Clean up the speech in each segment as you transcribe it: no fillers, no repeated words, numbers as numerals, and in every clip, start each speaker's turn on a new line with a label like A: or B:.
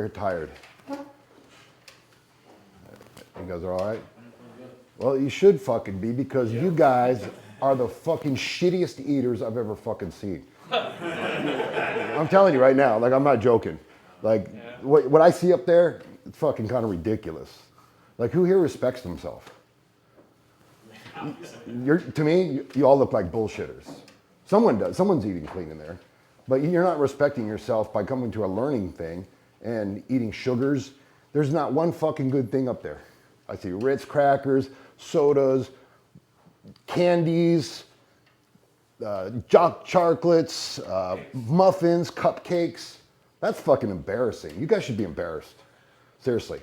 A: you're tired? You guys are all right? Well, you should fucking be, because you guys are the fucking shittiest eaters I've ever fucking seen. I'm telling you right now, like, I'm not joking. Like, what I see up there, it's fucking kind of ridiculous. Like, who here respects themselves? To me, you all look like bullshitters. Someone does. Someone's eating clean in there. But you're not respecting yourself by coming to a learning thing and eating sugars. There's not one fucking good thing up there. I see Ritz crackers, sodas, candies, chocolates, muffins, cupcakes. That's fucking embarrassing. You guys should be embarrassed. Seriously.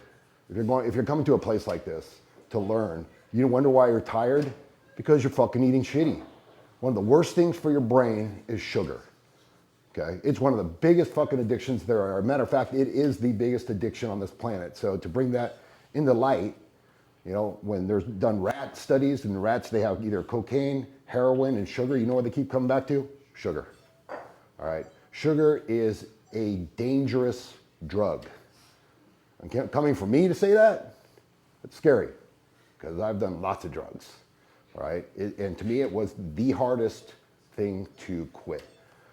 A: If you're coming to a place like this to learn, you wonder why you're tired? Because you're fucking eating shitty. One of the worst things for your brain is sugar. Okay? It's one of the biggest fucking addictions there are. As a matter of fact, it is the biggest addiction on this planet. So to bring that into light, you know, when there's done rat studies, and rats, they have either cocaine, heroin, and sugar. You know what they keep coming back to? Sugar. All right? Sugar is a dangerous drug. And coming from me to say that, it's scary, because I've done lots of drugs. All right? And to me, it was the hardest thing to quit.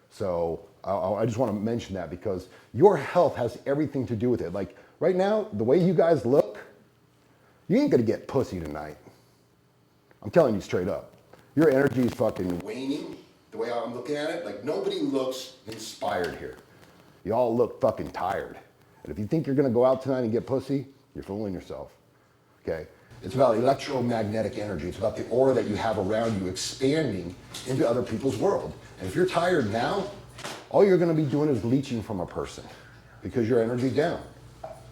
A: So I just want to mention that, because your health has everything to do with it. Like right now, the way you guys look, you ain't gonna get pussy tonight. I'm telling you straight up. Your energy is fucking waning, the way I'm looking at it. Like, nobody looks inspired here. You all look fucking tired. And if you think you're gonna go out tonight and get pussy, you're fooling yourself, okay? It's about electromagnetic energy. It's about the aura that you have around you expanding into other people's world. And if you're tired now, all you're gonna be doing is leeching from a person, because your energy's down,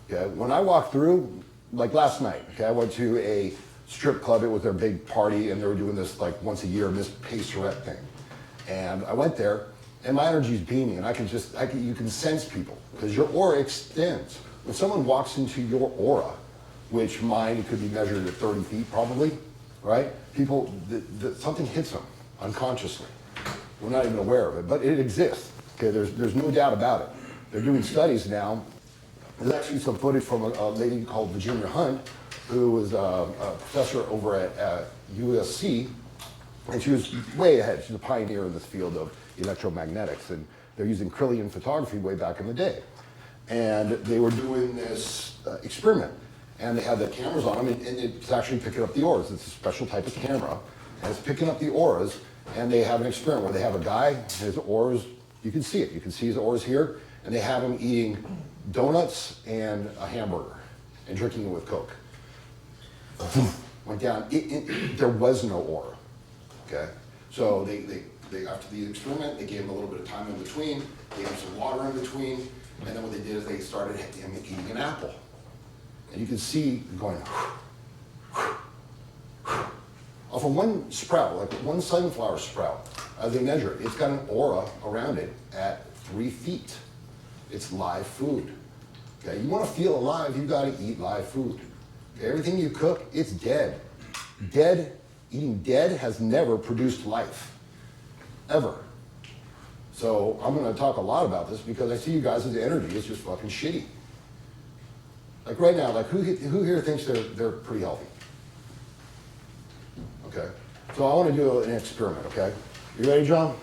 A: okay? When I walked through, like last night, okay, I went to a strip club. It was their big party, and they were doing this like once a year, Miss Pacerette thing. And I went there, and my energy's beaming, and you can sense people, because your aura extends. When someone walks into your aura, which mine could be measured at 30 feet probably, right? People, something hits them unconsciously. We're not even aware of it, but it exists, okay? There's no doubt about it. They're doing studies now. There's actually some footage from a lady called Virginia Hunt, who was a professor over at USC, and she was way ahead. She's a pioneer in this field of electromagnetics, and they're using Kirlian photography way back in the day. And they were doing this experiment, and they had the cameras on them, and it's actually picking up the auras. It's a special type of camera, and it's picking up the auras, and they have an experiment where they have a guy, his auras, you can see it. You can see his auras here, and they have him eating donuts and a hamburger and drinking it with Coke. Went down. There was no aura. Okay, so they after the experiment, they gave him a little bit of time in between, gave him some water in between, and then what they did is they started him eating an apple, and you can see going off of one sprout, like one sunflower sprout. As they measure it, it's got an aura around it at 3 feet. It's live food. Okay, you want to feel alive, you got to eat live food. Okay, everything you cook, it's dead. Eating dead has never produced life, ever. So I'm going to talk a lot about this, because I see you guys' energy is just fucking shitty. Like right now, like who here thinks they're pretty healthy? Okay, so I want to do an experiment. Okay, you ready, John?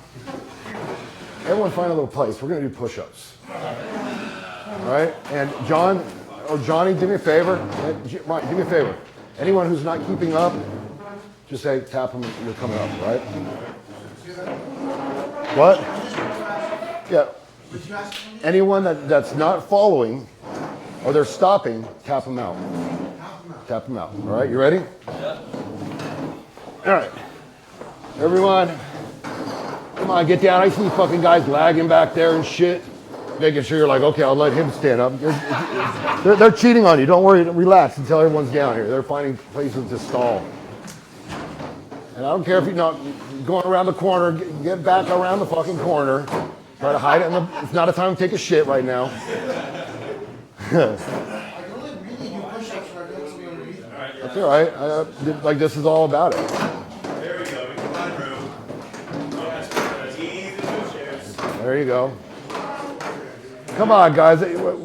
A: Everyone find a little place. We're going to do push-ups. All right, and John, or Johnny, do me a favor. Right, do me a favor. Anyone who's not keeping up, just say, tap them, you're coming up, right? What? Yeah. Anyone that's not following, or they're stopping, tap them out. Tap them out. All right, you ready? Yeah. All right. Everyone, come on, get down. I see fucking guys lagging back there and shit. Making sure you're like, okay, I'll let him stand up. They're cheating on you. Don't worry, relax until everyone's down here. They're finding places to stall. And I don't care if you're not going around the corner, get back around the fucking corner. Try to hide it. It's not a time to take a shit right now. That's all right. Like, this is all about it.
B: There we go. We can find room.
A: There you go. Come on, guys.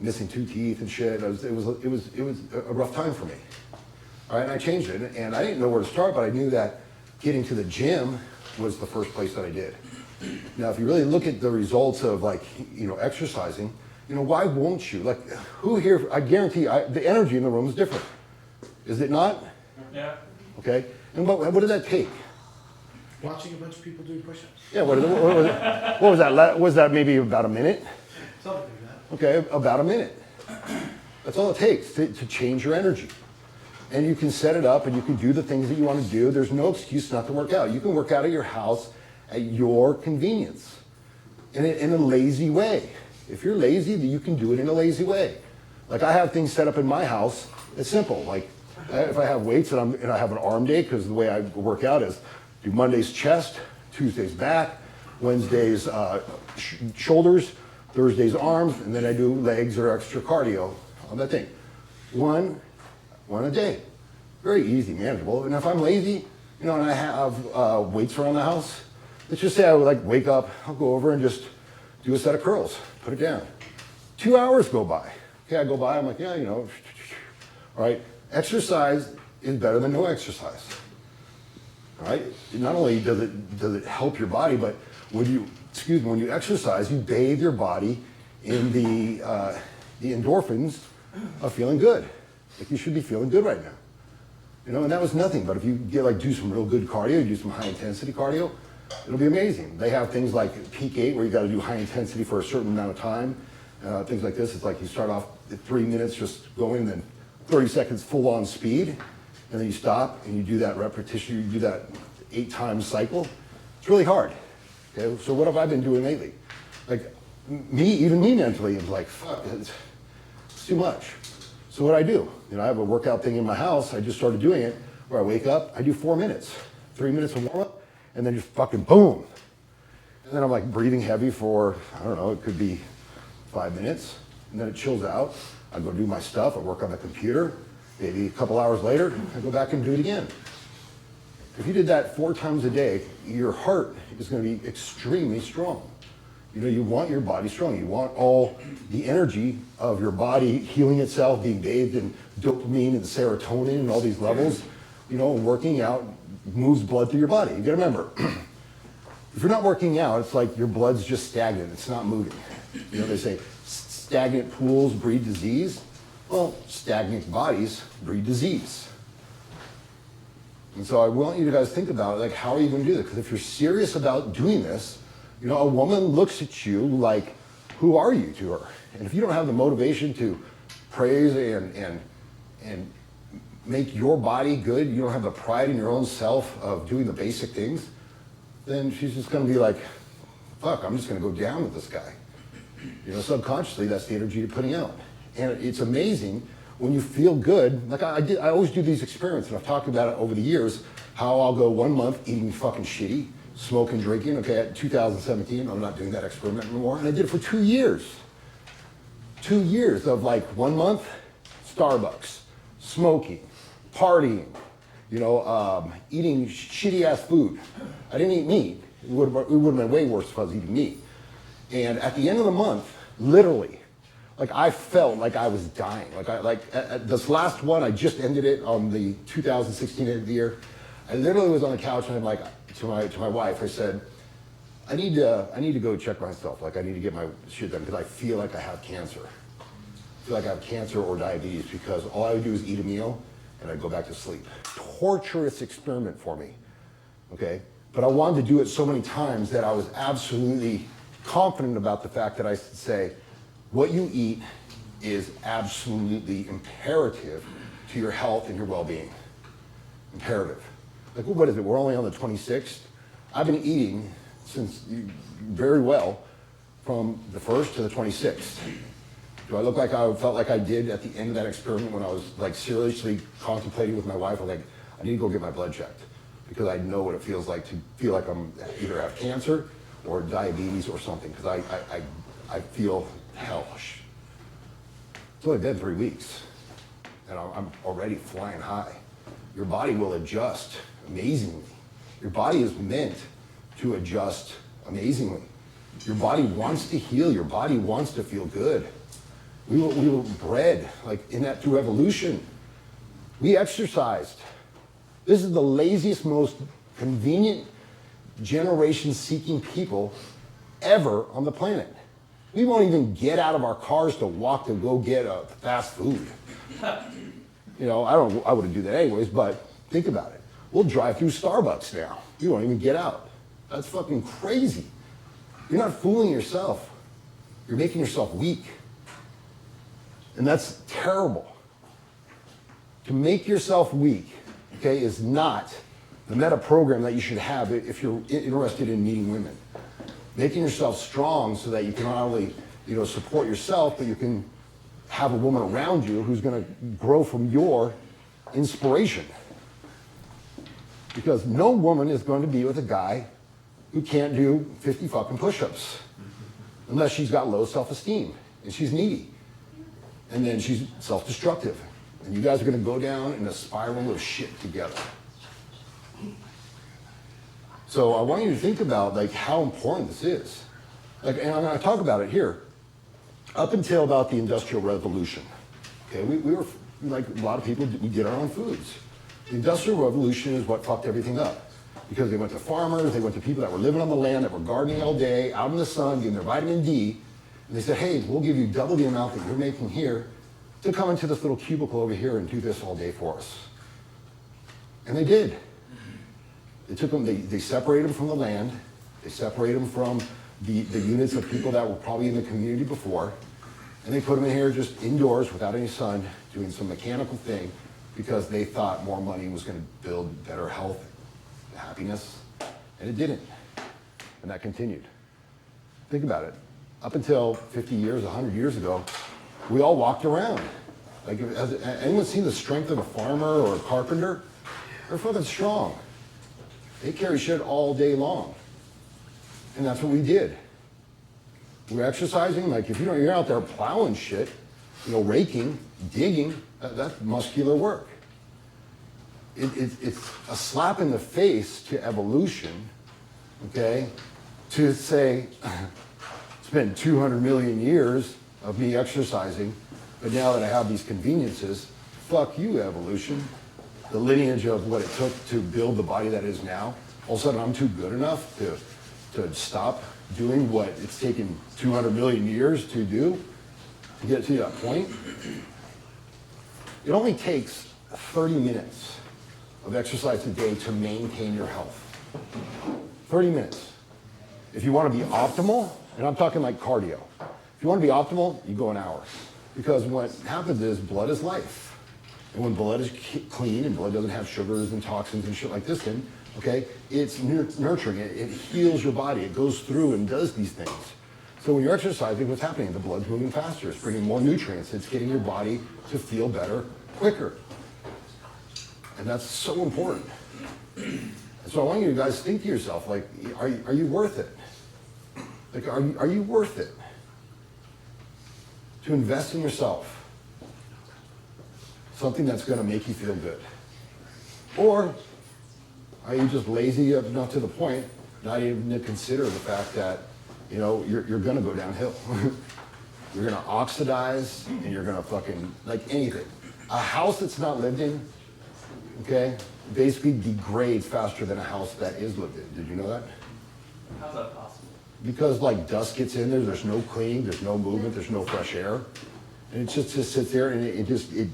A: missing 2 teeth and shit. It was a rough time for me. All right, and I changed it, and I didn't know where to start, but I knew that getting to the gym was the first place that I did. Now, if you really look at the results of like, exercising, why won't you? Like, who here, I guarantee the energy in the room is different. Is it not?
C: Yeah.
A: Okay, and what did that take?
D: Watching a bunch of people doing push-ups.
A: Yeah, what was that? Was that maybe about a minute?
D: Something like that.
A: Okay, about a minute. That's all it takes to change your energy. And you can set it up and you can do the things that you want to do. There's no excuse not to work out. You can work out at your house at your convenience in a lazy way. If you're lazy, then you can do it in a lazy way. Like I have things set up in my house. It's simple. Like if I have weights and I have an arm day, because the way I work out is do Mondays chest, Tuesdays back, Wednesdays shoulders, Thursdays arms, and then I do legs or extra cardio on that thing. One a day. Very easy, manageable. And if I'm lazy, and I have weights around the house, let's just say I would like wake up, I'll go over and just do a set of curls, put it down. 2 hours go by. Okay, I go by, I'm like, yeah, all right. Exercise is better than no exercise. All right? Not only does it help your body, but when you exercise, you bathe your body in the endorphins of feeling good. Like you should be feeling good right now. And that was nothing, but if you do some real good cardio, you do some high intensity cardio, it'll be amazing. They have things like peak 8 where you got to do high intensity for a certain amount of time. Things like this, it's like you start off at 3 minutes just going, then 30 seconds full on speed, and then you stop and you do that repetition, you do that 8 times cycle. It's really hard. Okay, so what have I been doing lately? Like even me mentally, I'm like, fuck, it's too much. So what I do, I have a workout thing in my house. I just started doing it where I wake up, I do 4 minutes, 3 minutes of warm up, and then just fucking boom. And then I'm like breathing heavy for, I don't know, it could be 5 minutes, and then it chills out. I go do my stuff, I work on the computer. Maybe a couple hours later, I go back and do it again. If you did that 4 times a day, your heart is going to be extremely strong. You want your body strong. You want all the energy of your body healing itself, being bathed in dopamine and serotonin and all these levels. Working out moves blood through your body. You got to remember, if you're not working out, it's like your blood's just stagnant. It's not moving. They say stagnant pools breed disease. Well, stagnant bodies breed disease. And so I want you to guys think about it, like, how are you going to do this? Because if you're serious about doing this, a woman looks at you like, who are you to her? And if you don't have the motivation to praise and make your body good, you don't have the pride in your own self of doing the basic things, then she's just going to be like, fuck, I'm just going to go down with this guy. Subconsciously, that's the energy you're putting out. And it's amazing when you feel good. Like I always do these experiments, and I've talked about it over the years, how I'll go 1 month eating fucking shitty, smoking, drinking. Okay, at 2017, I'm not doing that experiment anymore. And I did it for 2 years. 2 years of like 1 month, Starbucks, smoking, partying, eating shitty ass food. I didn't eat meat. It would have been way worse if I was eating meat. And at the end of the month, literally, like I felt like I was dying. At this last one, I just ended it on the 2016 end of the year. I literally was on the couch and I'm like, to my wife, I said, I need to go check myself. Like I need to get my shit done because I feel like I have cancer. I feel like I have cancer or diabetes because all I would do is eat a meal and I'd go back to sleep. Torturous experiment for me, okay? But I wanted to do it so many times that I was absolutely confident about the fact that I could say, what you eat is absolutely imperative to your health and your well-being. Imperative. Like, well, what is it? We're only on the 26th. I've been eating since very well from the 1st to the 26th. Do I look like I felt like I did at the end of that experiment when I was like seriously contemplating with my wife? I was like, I need to go get my blood checked because I know what it feels like to feel like I'm either have cancer or diabetes or something because I feel hellish. It's only been 3 weeks and I'm already flying high. Your body will adjust amazingly. Your body is meant to adjust amazingly. Your body wants to heal. Your body wants to feel good. We were bred like in that through evolution. We exercised. This is the laziest, most convenient generation-seeking people ever on the planet. We won't even get out of our cars to walk to go get a fast food. You know, I wouldn't do that anyways, but think about it. We'll drive through Starbucks now. You won't even get out. That's fucking crazy. You're not fooling yourself. You're making yourself weak. And that's terrible. To make yourself weak, okay, is not the meta program that you should have if you're interested in meeting women. Making yourself strong so that you can not only, you know, support yourself, but you can have a woman around you who's going to grow from your inspiration. Because no woman is going to be with a guy who can't do 50 fucking push-ups unless she's got low self-esteem and she's needy. And then she's self-destructive. And you guys are going to go down in a spiral of shit together. So I want you to think about like how important this is. Like, and I'm going to talk about it here. Up until about the Industrial Revolution, okay, we were like a lot of people. We did our own foods. The Industrial Revolution is what fucked everything up because they went to farmers, they went to people that were living on the land, that were gardening all day, out in the sun, getting their vitamin D, and they said, hey, we'll give you double the amount that you're making here to come into this little cubicle over here and do this all day for us. And they did. They took them, they separated them from the land, they separated them from the units of people that were probably in the community before, and they put them in here just indoors without any sun, doing some mechanical thing because they thought more money was going to build better health, happiness, and it didn't. And that continued. Think about it. Up until 50 years, 100 years ago, we all walked around. Like, has anyone seen the strength of a farmer or a carpenter? They're fucking strong. They carry shit all day long. And that's what we did. We're exercising, like if you're out there plowing shit, you know, raking, digging, that's muscular work. It's a slap in the face to evolution, okay, to say, it's been 200 million years of me exercising, but now that I have these conveniences, fuck you, evolution. The lineage of what it took to build the body that is now, all of a sudden I'm too good enough to stop doing what it's taken 200 million years to do to get to that point. It only takes 30 minutes of exercise a day to maintain your health. 30 minutes. If you want to be optimal, and I'm talking like cardio, if you want to be optimal, you go an hour. Because what happens is blood is life. And when blood is clean and blood doesn't have sugars and toxins and shit like this in, okay, it's nurturing, it heals your body, it goes through and does these things. So when you're exercising, what's happening? The blood's moving faster, it's bringing more nutrients, it's getting your body to feel better quicker. And that's so important. And so I want you guys to think to yourself, like, are you worth it? Like, are you worth it? To invest in yourself. Something that's going to make you feel good. Or are you just lazy enough to the point not even to consider the fact that, you know, you're going to go downhill. You're going to oxidize and you're going to fucking, like anything. A house that's not lived in, okay, basically degrades faster than a house that is lived in. Did you know that?
E: How's that possible?
A: Because like dust gets in there, there's no cleaning, there's no movement, there's no fresh air. And it just sits there and it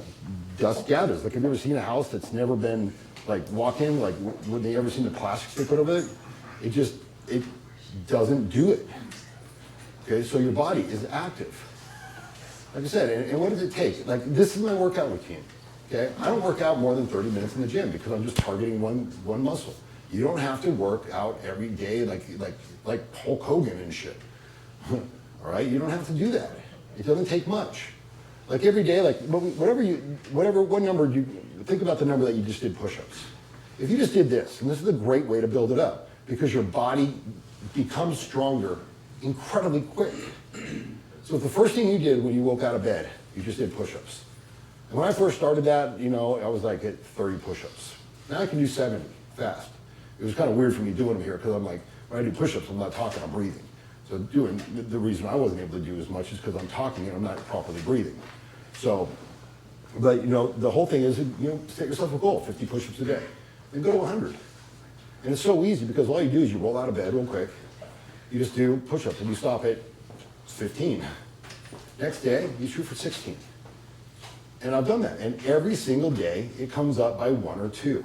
A: dust gathers. Like, have you ever seen a house that's never been, like, walk in, like, would they ever seen the plastics they put over it? It doesn't do it. Okay, so your body is active. Like I said, and what does it take? Like, this is my workout routine, okay? I don't work out more than 30 minutes in the gym because I'm just targeting one muscle. You don't have to work out every day like Hulk Hogan and shit. All right, you don't have to do that. It doesn't take much. Like every day, like what number do you, think about the number that you just did push-ups. If you just did this, and this is a great way to build it up, because your body becomes stronger incredibly quick. So if the first thing you did when you woke out of bed, you just did push-ups. And when I first started that, you know, I was like at 30 push-ups. Now I can do 70 fast. It was kind of weird for me doing them here because I'm like, when I do push-ups, I'm not talking, I'm breathing. So the reason I wasn't able to do as much is because I'm talking and I'm not properly breathing. So, but you know, the whole thing is, you know, set yourself a goal, 50 push-ups a day, and go to 100. And it's so easy because all you do is you roll out of bed real quick, you just do push-ups and you stop at 15. Next day, you shoot for 16. And I've done that. And every single day, it comes up by 1 or 2.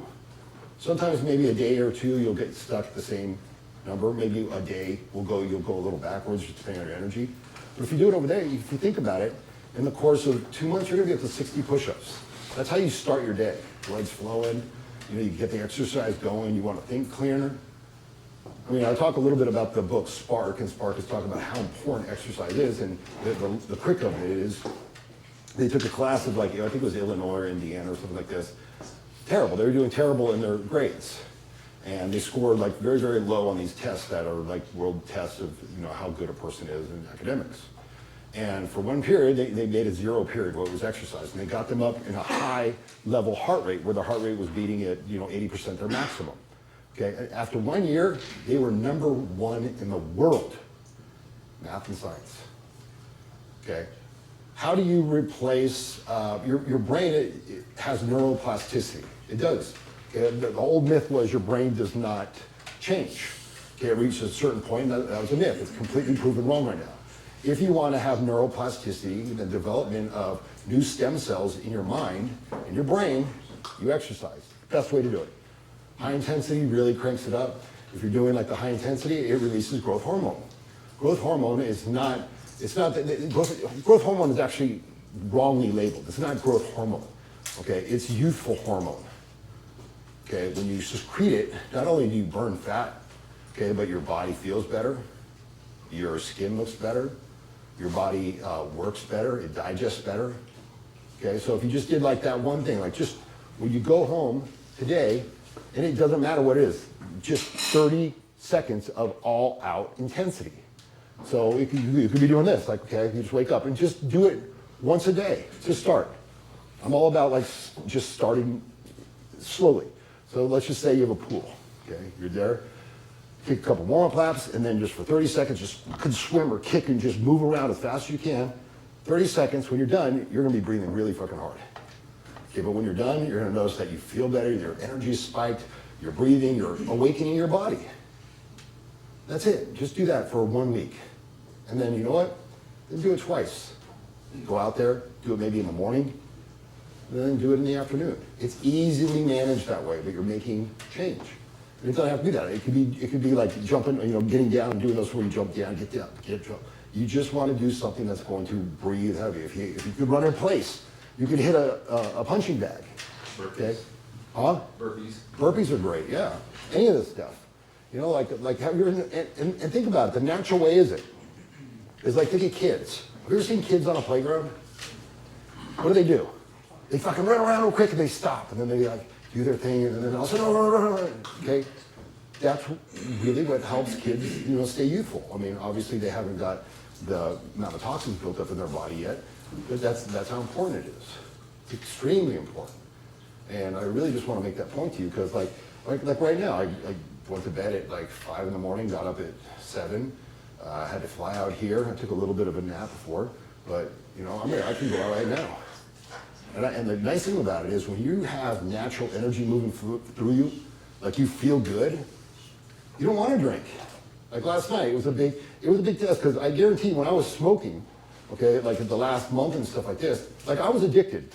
A: Sometimes maybe a day or two, you'll get stuck at the same number. Maybe a day you'll go a little backwards, just depending on your energy. But if you do it over there, if you think about it, in the course of 2 months, you're gonna get up to 60 push-ups. That's how you start your day. Blood's flowing, you know, you get the exercise going, you wanna think clearer. I mean, I talk a little bit about the book Spark, and Spark is talking about how important exercise is, and the trick of it is, they took a class of like, I think it was Illinois or Indiana or something like this. Terrible, they were doing terrible in their grades. And they scored like very, very low on these tests that are like world tests of, you know, how good a person is in academics. And for one period, they made a 0 period where it was exercise. And they got them up in a high level heart rate where the heart rate was beating at, you know, 80% their maximum. Okay, after 1 year, they were #1 in the world, math and science. Okay, how do you replace, your brain, it has neuroplasticity, it does. Okay? The old myth was your brain does not change. Okay, it reaches a certain point, that was a myth, it's completely proven wrong right now. If you want to have neuroplasticity, the development of new stem cells in your mind, in your brain, you exercise. Best way to do it. High intensity really cranks it up. If you're doing like the high intensity, it releases growth hormone. Growth hormone is not, growth hormone is actually wrongly labeled. It's not growth hormone, okay? It's youthful hormone, okay? When you secrete it, not only do you burn fat, okay, but your body feels better, your skin looks better, your body works better, it digests better, okay? So if you just did like that one thing, like just when you go home today, and it doesn't matter what it is, just 30 seconds of all out intensity. So you could be doing this, like, okay, you just wake up and just do it once a day to start. I'm all about like just starting slowly. So let's just say you have a pool, okay? You're there, take a couple warm-up laps, and then just for 30 seconds, just fucking swim or kick and just move around as fast as you can. 30 seconds, when you're done, you're gonna be breathing really fucking hard. Okay, but when you're done, you're gonna notice that you feel better, your energy is spiked, you're breathing, you're awakening your body. That's it, just do that for 1 week. And then you know what? Then do it twice. Go out there, do it maybe in the morning, and then do it in the afternoon. It's easily managed that way, but you're making change. And it doesn't have to be that. It could be like jumping, you know, getting down and doing those where you jump down, get down, get jump. You just want to do something that's going to breathe heavy. If you could run in place, you could hit a punching bag.
B: Burpees.
A: Okay? Huh?
B: Burpees.
A: Burpees are great, yeah. Any of this stuff. You know, like have your, and think about it, the natural way is it? It's like, think of kids. Have you ever seen kids on a playground? What do? They fucking run around real quick and they stop, and then they like do their thing, and then all of a sudden, okay? That's really what helps kids, you know, stay youthful. I mean, obviously they haven't got the amount of toxins built up in their body yet, but that's how important it is. It's extremely important. And I really just want to make that point to you because like right now, I went to bed at like 5 in the morning, got up at 7. I had to fly out here. I took a little bit of a nap before, but you know, I can go out right now. And the nice thing about it is when you have natural energy moving through you, like you feel good, you don't want to drink. Like last night, it was a big test because I guarantee when I was smoking, okay, like the last month and stuff like this, like I was addicted.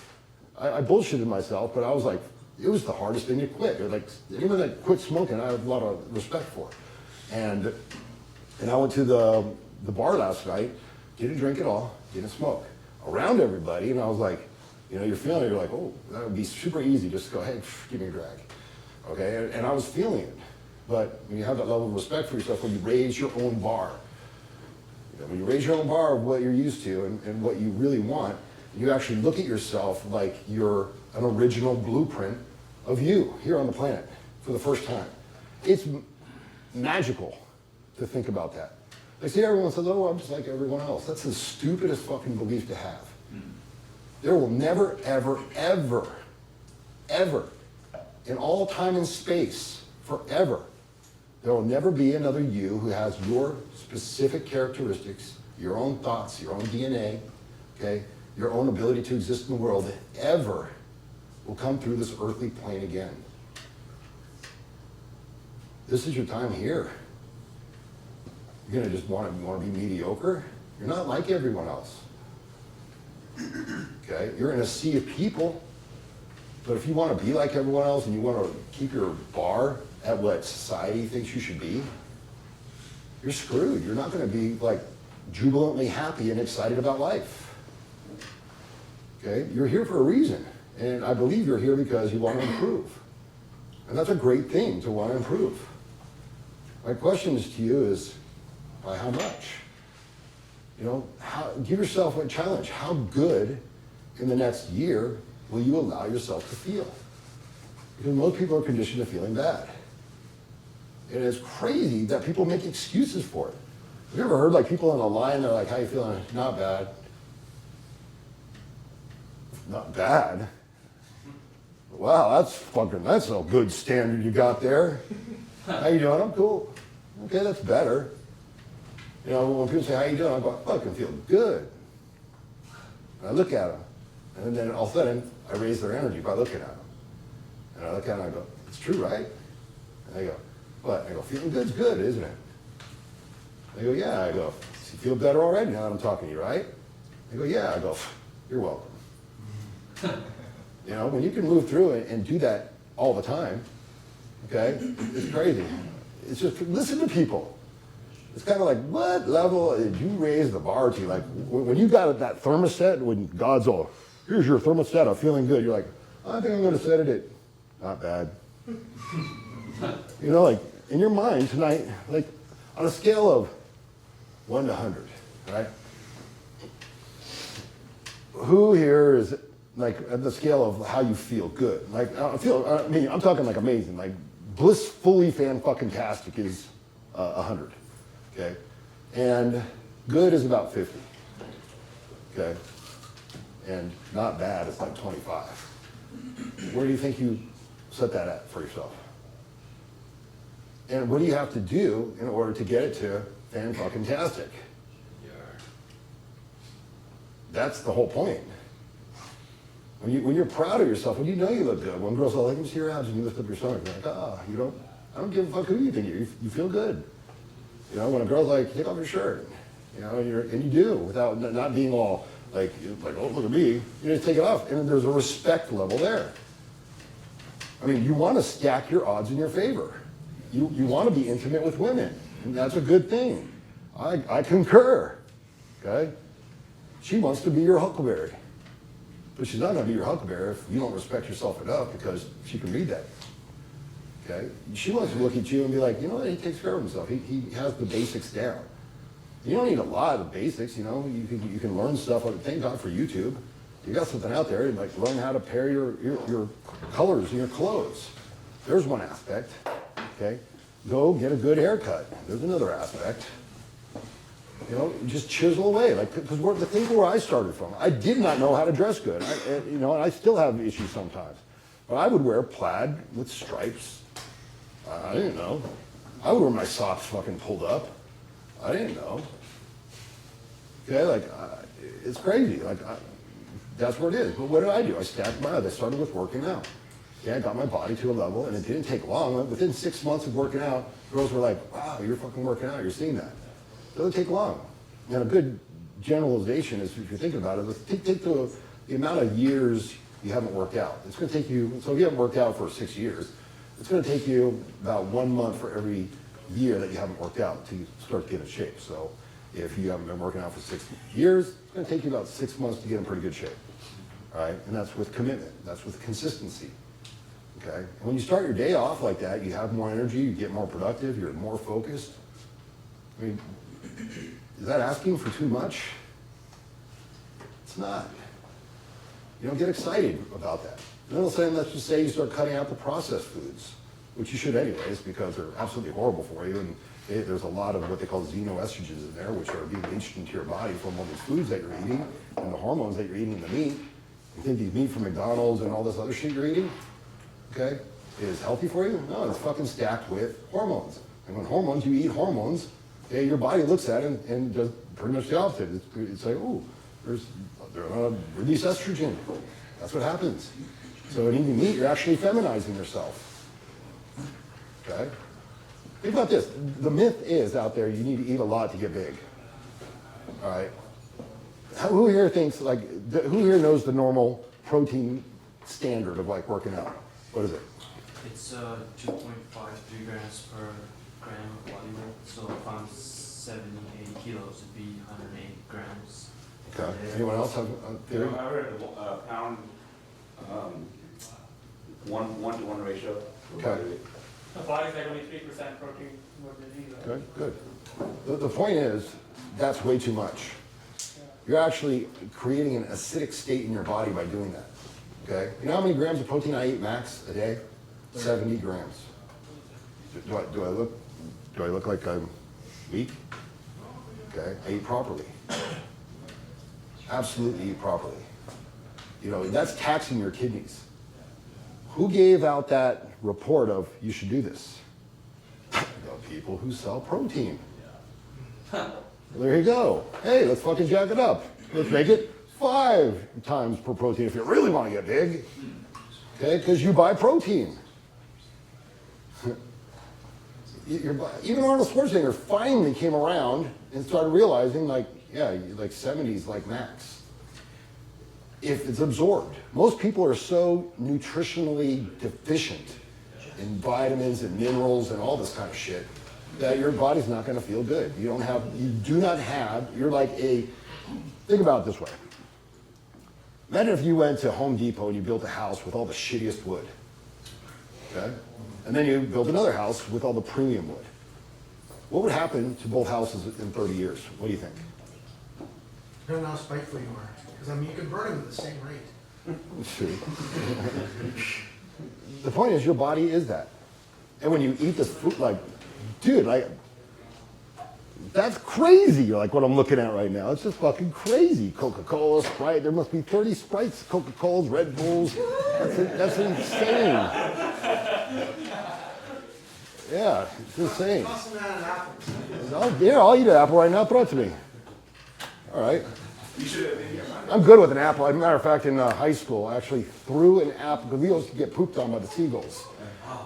A: I bullshitted myself, but I was like, it was the hardest thing to quit. Like anyone that quit smoking, I have a lot of respect for. And I went to the bar last night, didn't drink at all, didn't smoke. Around everybody, and I was like, you know, you're feeling it, you're like, oh, that would be super easy, just go ahead, give me a drag. Okay, and I was feeling it. But when you have that level of respect for yourself, when you raise your own bar, you know, when you raise your own bar of what you're used to and what you really want, you actually look at yourself like you're an original blueprint of you here on the planet for the first time. It's magical to think about that. I see everyone says, oh, I'm just like everyone else. That's the stupidest fucking belief to have. There will never, ever, ever, ever, in all time and space, forever, There will never be another you who has your specific characteristics, your own thoughts, your own DNA, okay, your own ability to exist in the world that ever will come through this earthly plane again. This is your time here. You're gonna just want to be mediocre? You're not like everyone else. Okay, you're in a sea of people, but if you want to be like everyone else and you want to keep your bar at what society thinks you should be, you're screwed. You're not going to be like jubilantly happy and excited about life. Okay, you're here for a reason, and I believe you're here because you want to improve, and that's a great thing to want to improve. My question is to you is, by how much? You know, give yourself a challenge. How good in the next year will you allow yourself to feel? Because most people are conditioned to feeling bad. And it's crazy that people make excuses for it. Have you ever heard like people on the line, they're like, how you feeling? Not bad. Not bad? Wow, that's a good standard you got there. How you doing? I'm cool. Okay, that's better. You know, when people say, how you doing? I go, I fucking feel good. And I look at them, and then all of a sudden, I raise their energy by looking at them. And I look at them, and I go, it's true, right? And they go, what? I go, feeling good's good, isn't it? They go, yeah. I go, you feel better already now that I'm talking to you, right? They go, yeah. I go, you're welcome. You know, when you can move through it and do that all the time, okay, it's crazy. It's just, listen to people. It's kind of like, what level did you raise the bar to? Like, when you got that thermostat, when God's all, here's your thermostat, I'm feeling good. You're like, I think I'm going to set it at, not bad. You know, like, in your mind tonight, like, on a scale of 1 to 100, right? Who here is, like, at the scale of how you feel good? Like, I'm talking like amazing. Like, blissfully fan-fucking-tastic is 100. Okay, and good is about 50, okay, and not bad is like 25. Where do you think you set that at for yourself? And what do you have to do in order to get it to fan-fucking-tastic? That's the whole point. When you're proud of yourself, when you know you look good, when girls are like, let me see your abs, and you lift up your stomach, you're like, I don't give a fuck who you think you feel good. You know, when a girl's like, take off your shirt, you know, and you do, without not being all like, oh, look at me, you just take it off, and there's a respect level there. I mean, you want to stack your odds in your favor. You want to be intimate with women, and that's a good thing. I concur, okay? She wants to be your huckleberry, but she's not going to be your huckleberry if you don't respect yourself enough, because she can read that. Okay? She wants to look at you and be like, you know what, he takes care of himself. He has the basics down. You don't need a lot of the basics, you know. You can learn stuff. Thank God for YouTube. You got something out there, like learn how to pair your colors in your clothes. There's one aspect. Okay? Go get a good haircut. There's another aspect. You know, just chisel away. Like, because the thing where I started from, I did not know how to dress good. You know, and I still have issues sometimes. But I would wear plaid with stripes. I didn't know. I would wear my socks fucking pulled up. I didn't know. Okay, like, it's crazy. Like, that's what it is. But what did I do? I stacked my odds. I started with working out. Okay, I got my body to a level, and it didn't take long. Within 6 months of working out, girls were like, wow, you're fucking working out. You're seeing that. It doesn't take long. And a good generalization is, if you're thinking about it, take the amount of years you haven't worked out. It's going to take you, so if you haven't worked out for 6 years, it's going to take you about 1 month for every year that you haven't worked out to start to get in shape. So if you haven't been working out for 6 years, it's going to take you about 6 months to get in pretty good shape. All right? And that's with commitment. That's with consistency. Okay? And when you start your day off like that, you have more energy, you get more productive, you're more focused. I mean, is that asking for too much? It's not. You don't get excited about that. And then all of a sudden, let's just say you start cutting out the processed foods, which you should anyways, because they're absolutely horrible for you. And there's a lot of what they call xenoestrogens in there, which are being leached into your body from all these foods that you're eating and the hormones that you're eating in the meat. You think these meat from McDonald's and all this other shit you're eating, okay, is healthy for you? No, it's fucking stacked with hormones. And when hormones, you eat hormones, okay, your body looks at it and does pretty much the opposite. It's like, oh, release estrogen. That's what happens. So when you eat meat, you're actually feminizing yourself. Okay? Think about this. The myth is out there, you need to eat a lot to get big. All right? Who here thinks, like, who here knows the normal protein standard of, like, working out? What is it?
E: It's 2.53 grams per gram of body weight. So if I'm 70, 80 kilos, it'd be 108 grams.
A: Okay. Anyone else have a theory?
B: I heard a pound, 1-to-1 ratio.
A: Okay.
F: The body's like only 3% protein, what they need.
A: Good, good. The point is, that's way too much. You're actually creating an acidic state in your body by doing that. Okay? You know how many grams of protein I eat max a day? 70 grams. Do I look like I'm weak? Okay? I eat properly. Absolutely eat properly. You know, that's taxing your kidneys. Who gave out that report of you should do this? The people who sell protein. There you go. Hey, let's fucking jack it up. Let's make it 5 times per protein if you really want to get big. Okay, because you buy protein. Even Arnold Schwarzenegger finally came around and started realizing, like, yeah, like 70s like max. If it's absorbed. Most people are so nutritionally deficient in vitamins and minerals and all this kind of shit that your body's not going to feel good. You're like think about it this way. Imagine if you went to Home Depot and you built a house with all the shittiest wood. Okay? And then you built another house with all the premium wood. What would happen to both houses in 30 years? What do you think?
D: I don't know how spiteful you are. Because, I mean, you can burn them at the same rate.
A: The point is, your body is that. And when you eat this food, like, dude, like, that's crazy, like what I'm looking at right now. It's just fucking crazy. Coca-Cola, Sprite, there must be 30 Sprites, Coca-Colas, Red Bulls. That's insane. Yeah, it's insane.
D: Toss them out an apple.
A: I'll eat an apple right now. Throw it to me. All right. I'm good with an apple. As a matter of fact, in high school, I actually threw an apple, because we used to get pooped on by the seagulls.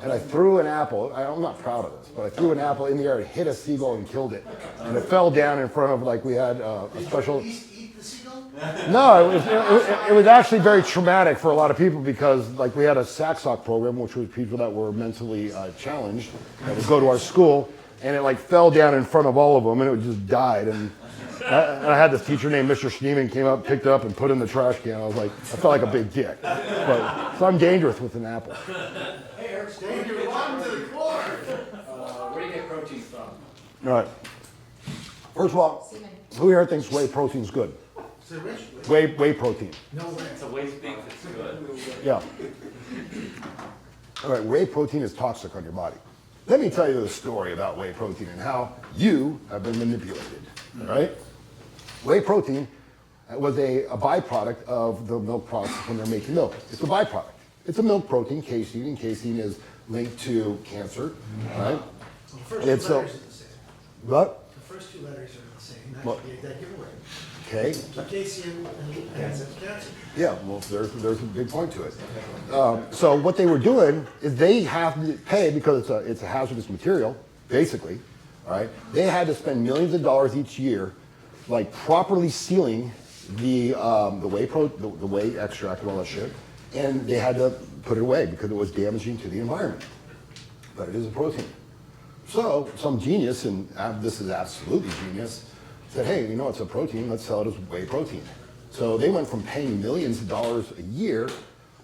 A: And I threw an apple. I'm not proud of this, but I threw an apple in the air. It hit a seagull and killed it. And it fell down in front of, like, we had a special...
D: Did you at least eat the seagull?
A: No, it was actually very traumatic for a lot of people because, like, we had a SACSOC program, which was people that were mentally challenged that would go to our school, and it, like, fell down in front of all of them, and it just died. And I had this teacher named Mr. Schneeman came up, picked it up, and put it in the trash can. I was like, I felt like a big dick. So I'm dangerous with an apple.
D: Hey, Eric, stay here. Welcome to the floor.
F: Where do you get protein from?
A: All right. First of all, who here thinks whey protein's good?
D: Is it rich?
A: Whey protein.
D: No way.
E: It's a waste big that's good.
A: Yeah. All right, whey protein is toxic on your body. Let me tell you the story about whey protein and how you have been manipulated. All right? Whey protein was a byproduct of the milk process when they're making milk. It's a byproduct. It's a milk protein, casein, and casein is linked to cancer. All right?
D: So the first two letters are the same.
A: What?
D: The first two letters are the same. That
A: What?
D: should be that giveaway.
A: Okay.
D: Casein and cancer.
A: Yeah, well, there's a big point to it. So what they were doing is they have to pay, because it's a hazardous material, basically, all right? They had to spend millions of dollars each year, like properly sealing the whey extract and all that shit, and they had to put it away because it was damaging to the environment. But it is a protein. So some genius, and this is absolutely genius, said, hey, you know, it's a protein, let's sell it as whey protein. So they went from paying millions of dollars a year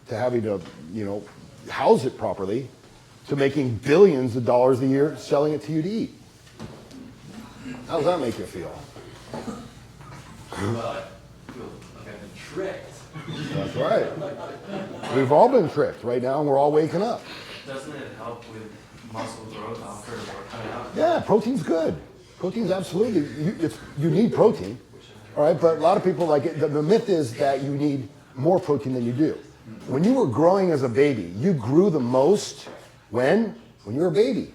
A: to having to, you know, house it properly, to making billions of dollars a year selling it to you to eat. How does that make you feel?
E: But I feel like I've been tricked.
A: That's right. We've all been tricked right now, and we're all waking up.
E: Doesn't it help with muscle growth after working out?
A: Yeah, protein's good. Protein's absolutely, you need protein, all right? But a lot of people, like it, the myth is that you need more protein than you do. When you were growing as a baby, you grew the most when you were a baby.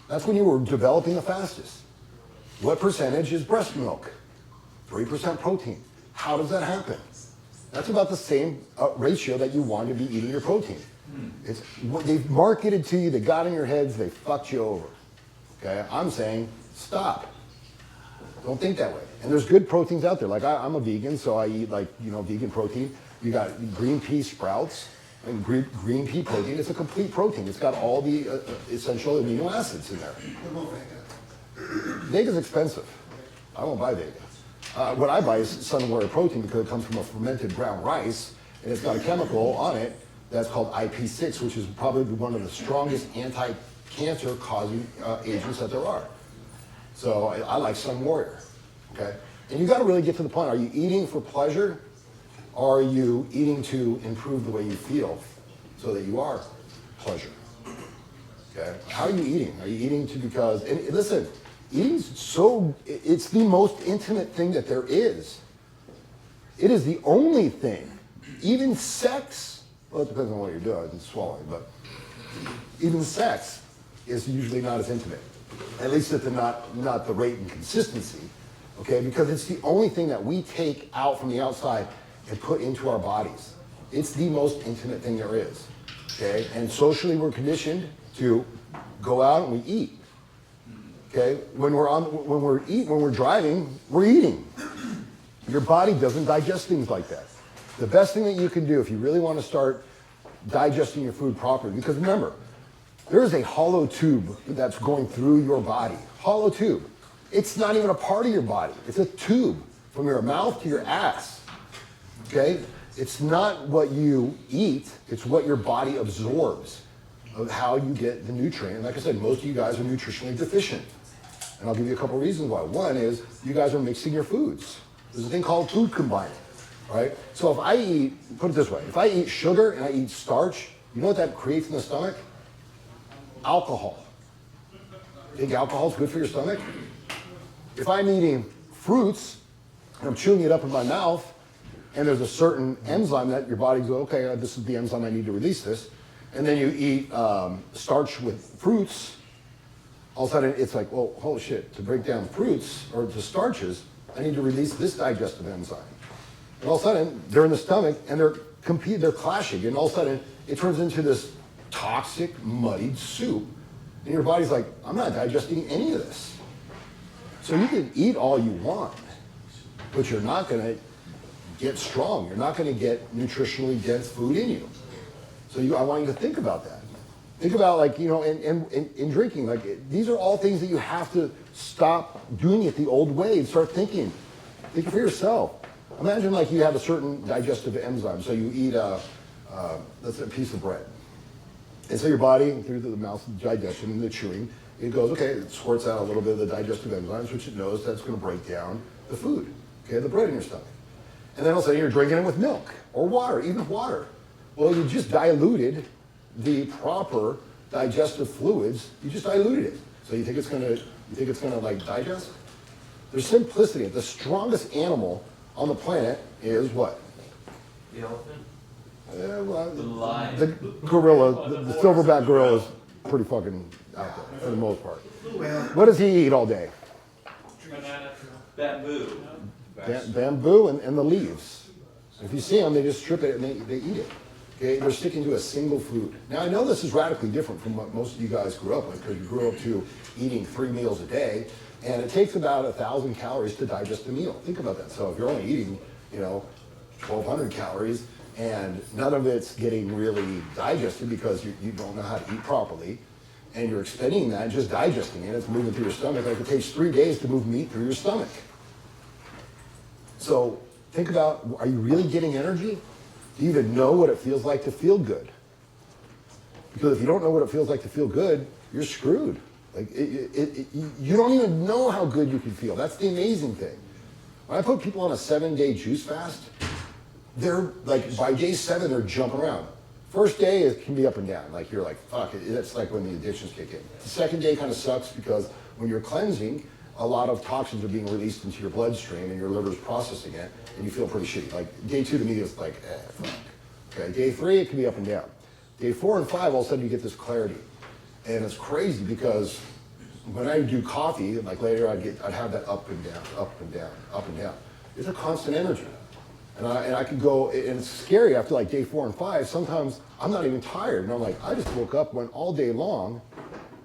A: That's when you were developing the fastest. What percentage is breast milk? 3% protein. How does that happen? That's about the same ratio that you want to be eating your protein. It's what they've marketed to you, they got in your heads, they fucked you over. Okay, I'm saying stop. Don't think that way. And there's good proteins out there. Like I'm a vegan, so I eat like, vegan protein. You got green pea sprouts and green pea protein. It's a complete protein. It's got all the essential amino acids in there. Vega's expensive. I won't buy Vega. What I buy is Sunware protein because it comes from a fermented brown rice, and it's got a chemical on it that's called IP6, which is probably one of the strongest anti-cancer causing agents that there are. So I like Sun Warrior, okay? And you gotta really get to the point. Are you eating for pleasure? Or are you eating to improve the way you feel so that you are pleasure? Okay? How are you eating? Are you eating because, and listen, eating's it's the most intimate thing that there is. It is the only thing. Even sex, well, it depends on what you're doing and swallowing, but even sex is usually not as intimate. At least at not the rate and consistency, okay? Because it's the only thing that we take out from the outside and put into our bodies. It's the most intimate thing there is, okay? And socially we're conditioned to go out and we eat, okay? When we're driving, we're eating. Your body doesn't digest things like that. The best thing that you can do if you really want to start digesting your food properly, because remember, there is a hollow tube that's going through your body. Hollow tube. It's not even a part of your body. It's a tube from your mouth to your ass. Okay? It's not what you eat, it's what your body absorbs of how you get the nutrient. Like I said, most of you guys are nutritionally deficient. And I'll give you a couple reasons why. One is you guys are mixing your foods. There's a thing called food combining, right? So if I eat, put it this way, if I eat sugar and I eat starch, you know what that creates in the stomach? Alcohol. Think alcohol's good for your stomach? If I'm eating fruits and I'm chewing it up in my mouth and there's a certain enzyme that your body goes, okay, this is the enzyme I need to release this, and then you eat starch with fruits, all of a sudden it's like, well, holy shit, to break down fruits or the starches, I need to release this digestive enzyme. And all of a sudden they're in the stomach and they're clashing, and all of a sudden it turns into this toxic, muddied soup. And your body's like, I'm not digesting any of this. So you can eat all you want, but you're not gonna get strong. You're not gonna get nutritionally dense food in you. So I want you to think about that. Think about in drinking, these are all things that you have to stop doing it the old way and start thinking. Think for yourself. Imagine you have a certain digestive enzyme. So you eat let's say a piece of bread. And so your body, through the mouth digestion and the chewing, it goes, okay, it squirts out a little bit of the digestive enzymes, which it knows that's going to break down the food, okay, the bread in your stomach. And then all of a sudden you're drinking it with milk or water, even water. Well, you just diluted the proper digestive fluids. You just diluted it. So you think it's going to digest? There's simplicity. The strongest animal on the planet is what?
E: The elephant?
C: The lion.
A: The gorilla, the silverback gorilla is pretty fucking out there for the most part. What does he eat all day?
F: Banana.
B: Bamboo.
A: Bamboo and the leaves. If you see them, they just strip it and they eat it. Okay, they're sticking to a single food. Now I know this is radically different from what most of you guys grew up with, because you grew up to eating 3 meals a day, and it takes about 1,000 calories to digest a meal. Think about that. So if you're only eating, 1,200 calories, and none of it's getting really digested because you don't know how to eat properly, and you're expending that, just digesting it, it's moving through your stomach. Like it takes 3 days to move meat through your stomach. So think about, are you really getting energy? Do you even know what it feels like to feel good? Because if you don't know what it feels like to feel good, you're screwed. You don't even know how good you can feel. That's the amazing thing. When I put people on a 7-day juice fast, they're by day 7, they're jumping around. First day, it can be up and down. You're like, fuck, that's like when the addictions kick in. The second day kind of sucks because when you're cleansing, a lot of toxins are being released into your bloodstream and your liver's processing it, and you feel pretty shitty. Day 2 to me is fuck. Okay, day 3, it can be up and down. Day 4 and 5, all of a sudden you get this clarity. And it's crazy because when I do coffee, like later I'd have that up and down, up and down, up and down. It's a constant energy. And I could go, and it's scary after like day 4 and 5, sometimes I'm not even tired. And I'm like, I just woke up, went all day long,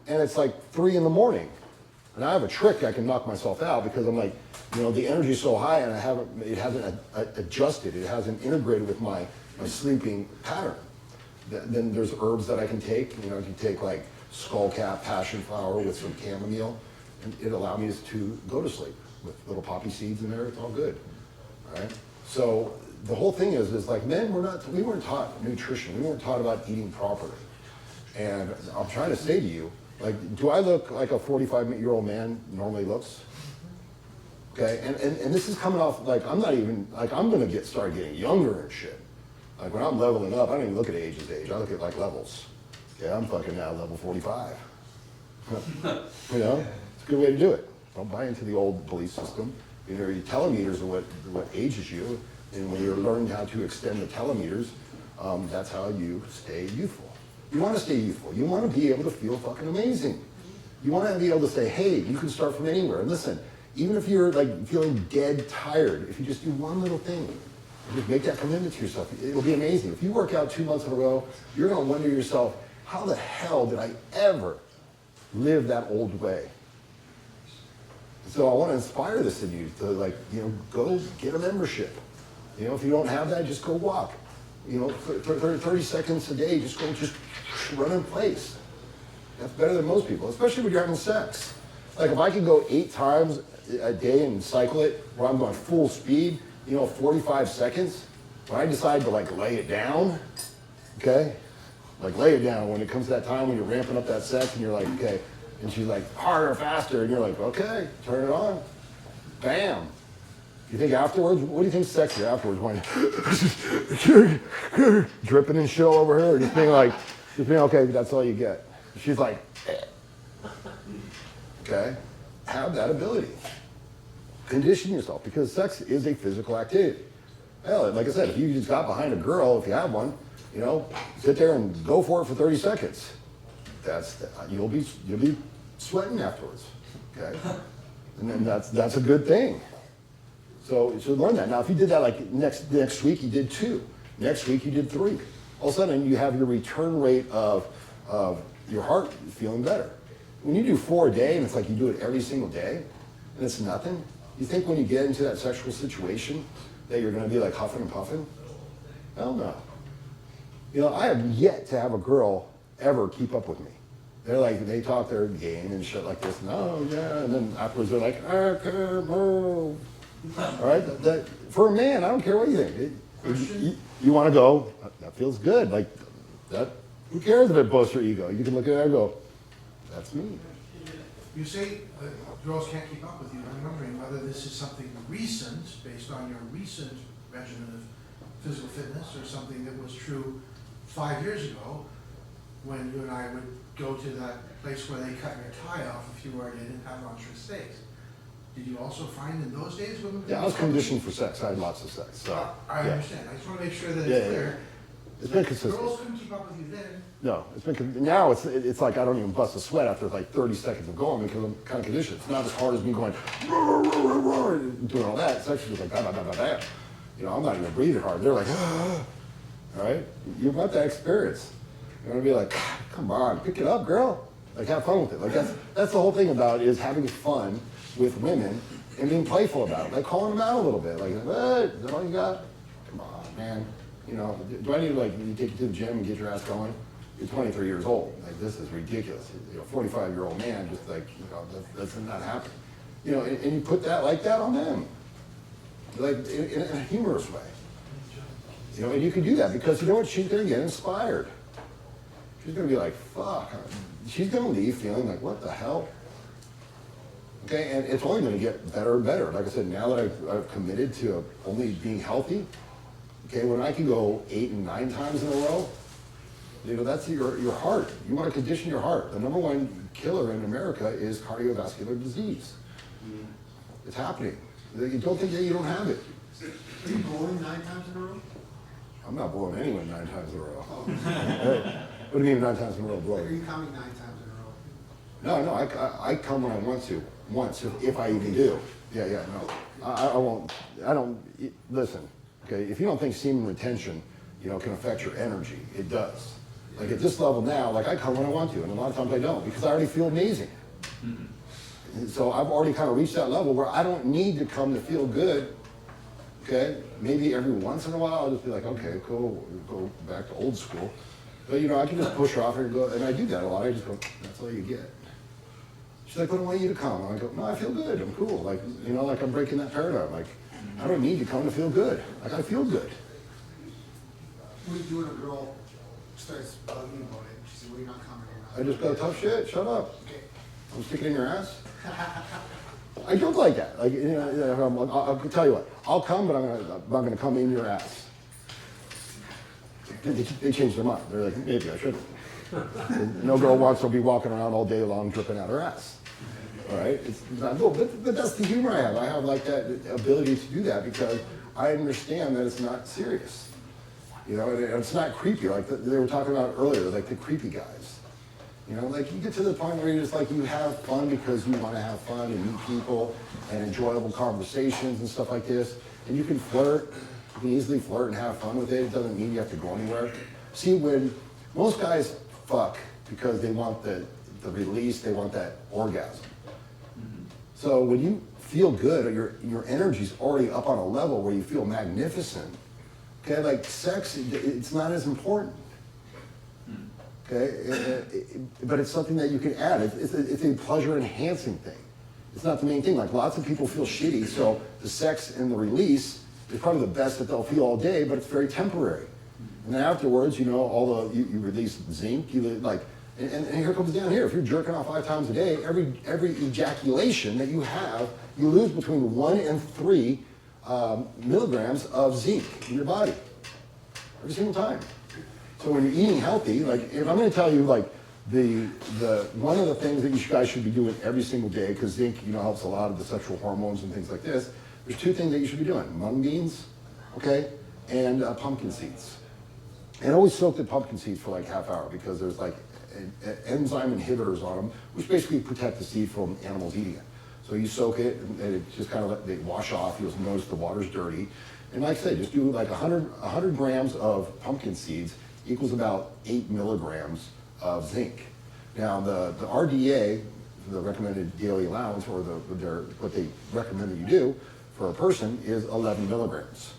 A: and it's like 3 in the morning. And I have a trick I can knock myself out because I'm like, you know, the energy is so high and it hasn't adjusted, it hasn't integrated with my sleeping pattern. Then there's herbs that I can take. You know, I can take like skullcap, passion flower with some chamomile, and it allowed me to go to sleep with little poppy seeds in there. It's all good, all right? So the whole thing is like men, we weren't taught nutrition. We weren't taught about eating properly. And I'm trying to say to you, like, do I look like a 45-year-old man normally looks? Okay, and this is coming off, like, I'm not even, like, I'm gonna start getting younger and shit. Like, when I'm leveling up, I don't even look at age as age. I look at, like, levels. Okay, I'm fucking now level 45. You know, it's a good way to do it. Don't buy into the old belief system. You know, your telemeters are what ages you, and when you're learning how to extend the telemeters, that's how you stay youthful. You want to stay youthful. You want to be able to feel fucking amazing. You want to be able to say, hey, you can start from anywhere. And listen, even if you're like feeling dead tired, if you just do one little thing, just make that commitment to yourself, it'll be amazing. If you work out 2 months in a row, you're going to wonder to yourself, how the hell did I ever live that old way? So I want to inspire this in you to, like, you know, go get a membership. You know, if you don't have that, just go walk. You know, for 30 seconds a day, just run in place. That's better than most people, especially when you're having sex. Like if I could go 8 times a day and cycle it, where I'm going full speed, you know, 45 seconds, when I decide to like lay it down, okay? Like lay it down when it comes to that time when you're ramping up that sex and you're like, okay, and she's like, harder, faster, and you're like, okay, turn it on. Bam. You think afterwards, what do you think's sexier afterwards? When dripping and shit all over her, or just being like, okay, that's all you get. She's like, eh. Okay? Have that ability. Condition yourself, because sex is a physical activity. Hell, like I said, if you just got behind a girl, if you have one, you know, sit there and go for it for 30 seconds. You'll be sweating afterwards, okay? And then that's a good thing. So learn that. Now, if you did that like next week, you did 2. Next week, you did 3. All of a sudden, you have your return rate of your heart feeling better. When you do 4 a day, and it's like you do it every single day, and it's nothing, you think when you get into that sexual situation that you're going to be like huffing and puffing? Hell no. You know, I have yet to have a girl ever keep up with me. They're like, they talk their game and shit like this, and oh yeah, and then afterwards they're like, okay, bro. All right, for a man, I don't care what you think. You want to go, that feels good. Like, that, who cares if it boasts your ego? You can look at it and go, that's me.
D: You say girls can't keep up with you. I'm wondering whether this is something recent, based on your recent regimen of physical fitness, or something that was true 5 years ago, when you and I would go to that place where they cut your tie off if you already didn't have lunch or steaks. Did you also find in those days women?
A: Yeah, I was conditioned for sex. I had lots of sex. So,
D: I
A: yeah.
D: understand. I just want to make sure that it's clear.
A: It's been consistent.
D: Girls couldn't keep up with you then.
A: No, now it's like I don't even bust a sweat after like 30 seconds of going because I'm kind of conditioned. It's not as hard as me going, roar, roar, roar, roar, doing all that. It's actually just like, bam, bam, bam, bam. You know, I'm not even breathing hard. They're like, all right? You've got that experience. You're gonna be like, come on, pick it up, girl. Like, have fun with it. Like, that's the whole thing about it, is having fun with women and being playful about it. Like, calling them out a little bit. Like, hey, is that all you got? Come on, man. You know, do I need to, like, take you to the gym and get your ass going? You're 23 years old. Like, this is ridiculous. You know, 45-year-old man, just like, you know, that's not happening. You know, and you put that like that on them. Like, in a humorous way. You know, and you can do that because, you know what, she's gonna get inspired. She's gonna be like, fuck. She's gonna leave feeling like, what the hell? Okay, and it's only gonna get better and better. Like I said, now that I've committed to only being healthy, okay, when I can go 8 and 9 times in a row, you know, that's your heart. You wanna condition your heart. The #1 killer in America is cardiovascular disease. It's happening. You don't think that you don't have it.
D: Are you blowing 9 times in a row?
A: I'm not blowing anyone 9 times in a row. Hey, what do you mean 9 times in a row
D: Are
A: blowing?
D: you counting 9 times in a row?
A: No, I come when I want to, once, if I even do. Yeah, no. I won't, listen, okay, if you don't think semen retention, can affect your energy, it does. Like at this level now, like I come when I want to, and a lot of times I don't, because I already feel amazing. And so I've already kind of reached that level where I don't need to come to feel good, okay? Maybe every once in a while I'll just be like, okay, cool, we'll go back to old school. But I can just push her off and go, and I do that a lot. I just go, that's all you get. She's like, I don't want you to come. And I go, no, I feel good, I'm cool. Like, like I'm breaking that paradigm. Like, I don't need to come to feel good. Like, I feel good.
C: What do you do when a girl starts bugging you about it? She says, well, you're not coming.
A: I just go, tough shit, shut up.
C: Okay.
A: I'm sticking in your ass. I joke like that. Like, I'll tell you what, I'll come, but I'm not gonna come in your ass. They changed their mind. They're like, maybe I shouldn't. No girl wants to be walking around all day long dripping out her ass. All right, it's not cool, but that's the humor I have. I have like that ability to do that because I understand that it's not serious. And it's not creepy. Like they were talking about earlier, like the creepy guys. Like you get to the point where you're just like, you have fun because you want to have fun and meet people and enjoyable conversations and stuff like this. And you can flirt, you can easily flirt and have fun with it. It doesn't mean you have to go anywhere. See, when most guys fuck because they want the release, they want that orgasm. So when you feel good, your energy's already up on a level where you feel magnificent. Okay, like sex, it's not as important. Okay, but it's something that you can add. It's a pleasure enhancing thing. It's not the main thing. Like lots of people feel shitty, so the sex and the release is probably the best that they'll feel all day, but it's very temporary. And then afterwards, you release zinc, and here comes down here. If you're jerking off 5 times a day, every ejaculation that you have, you lose between 1 and 3 milligrams of zinc in your body every single time. So when you're eating healthy, like if I'm going to tell you like the one of the things that you guys should be doing every single day, because zinc helps a lot of the sexual hormones and things like this. There's 2 things that you should be doing: mung beans, okay, and pumpkin seeds. And always soak the pumpkin seeds for like half hour because there's like enzyme inhibitors on them, which basically protect the seed from animals eating it. So you soak it, and it just kind of they wash off. You'll notice the water's dirty. And like I said, just do like 100 grams of pumpkin seeds equals about 8 milligrams of zinc. Now the RDA, the recommended daily allowance, or what they recommend that you do for a person is 11 milligrams.